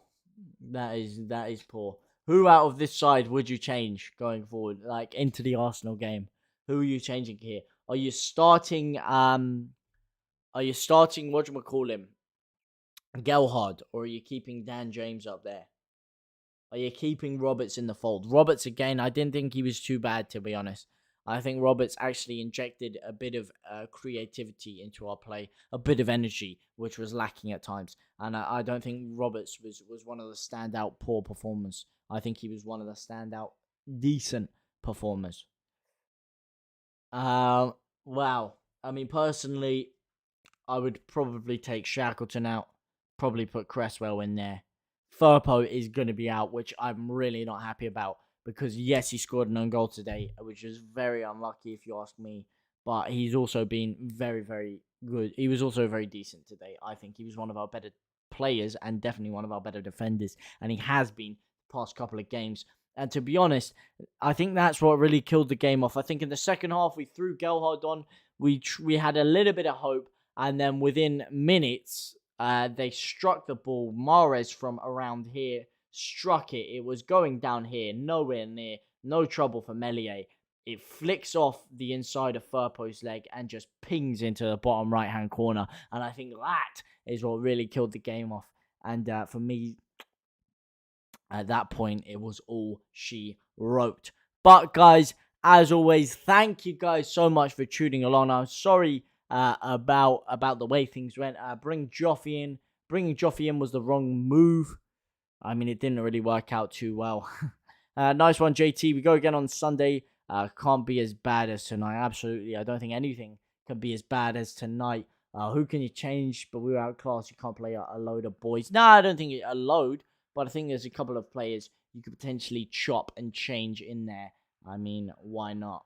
that is poor. Who out of this side would you change going forward, like into the Arsenal game? Who are you changing here? Are you starting? Whatchamacallit, Gelhard, or are you keeping Dan James up there? Are you keeping Roberts in the fold? Roberts again. I didn't think he was too bad, to be honest. I think Roberts actually injected a bit of creativity into our play, a bit of energy, which was lacking at times. And I don't think Roberts was one of the standout poor performers. I think he was one of the standout decent performers. Wow. I mean, personally, I would probably take Shackleton out, probably put Cresswell in there. Firpo is going to be out, which I'm really not happy about. Because, yes, he scored an own goal today, which is very unlucky if you ask me. But he's also been very, very good. He was also very decent today. I think he was one of our better players and definitely one of our better defenders. And he has been the past couple of games. And to be honest, I think that's what really killed the game off. I think in the second half, we threw Gelhard on. We had a little bit of hope. And then within minutes, they struck the ball. Mahrez from around here struck it. It was going down here, nowhere near, no trouble for Meslier. It flicks off the inside of Firpo's leg and just pings into the bottom right-hand corner. And I think that is what really killed the game off. And for me, at that point, it was all she wrote. But guys, as always, thank you guys so much for tuning along. I'm sorry about the way things went. Bringing Joffy in was the wrong move. I mean, it didn't really work out too well. Nice one, JT. We go again on Sunday. Can't be as bad as tonight. Absolutely. I don't think anything can be as bad as tonight. Who can you change? But we were outclassed. You can't play a load of boys. No, I don't think a load. but I think there's a couple of players you could potentially chop and change in there. I mean, why not?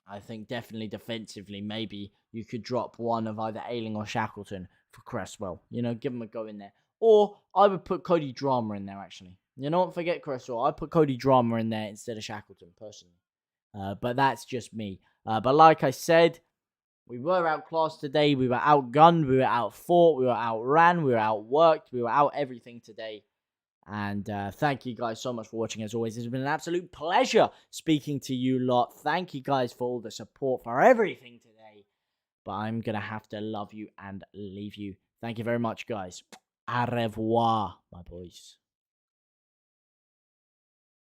I think definitely defensively, maybe you could drop one of either Ayling or Shackleton for Cresswell. You know, give him a go in there. Or I would put Cody Drama in there, actually. You know what? Forget Cresswell. I'd put Cody Drama in there instead of Shackleton, personally. But that's just me. But like I said, we were outclassed today. We were outgunned. We were outfought. We were outran. We were outworked. We were out everything today. And thank you guys so much for watching. As always, it's been an absolute pleasure speaking to you lot. Thank you guys for all the support, for everything today. But I'm going to have to love you and leave you. Thank you very much, guys. Au revoir, my boys.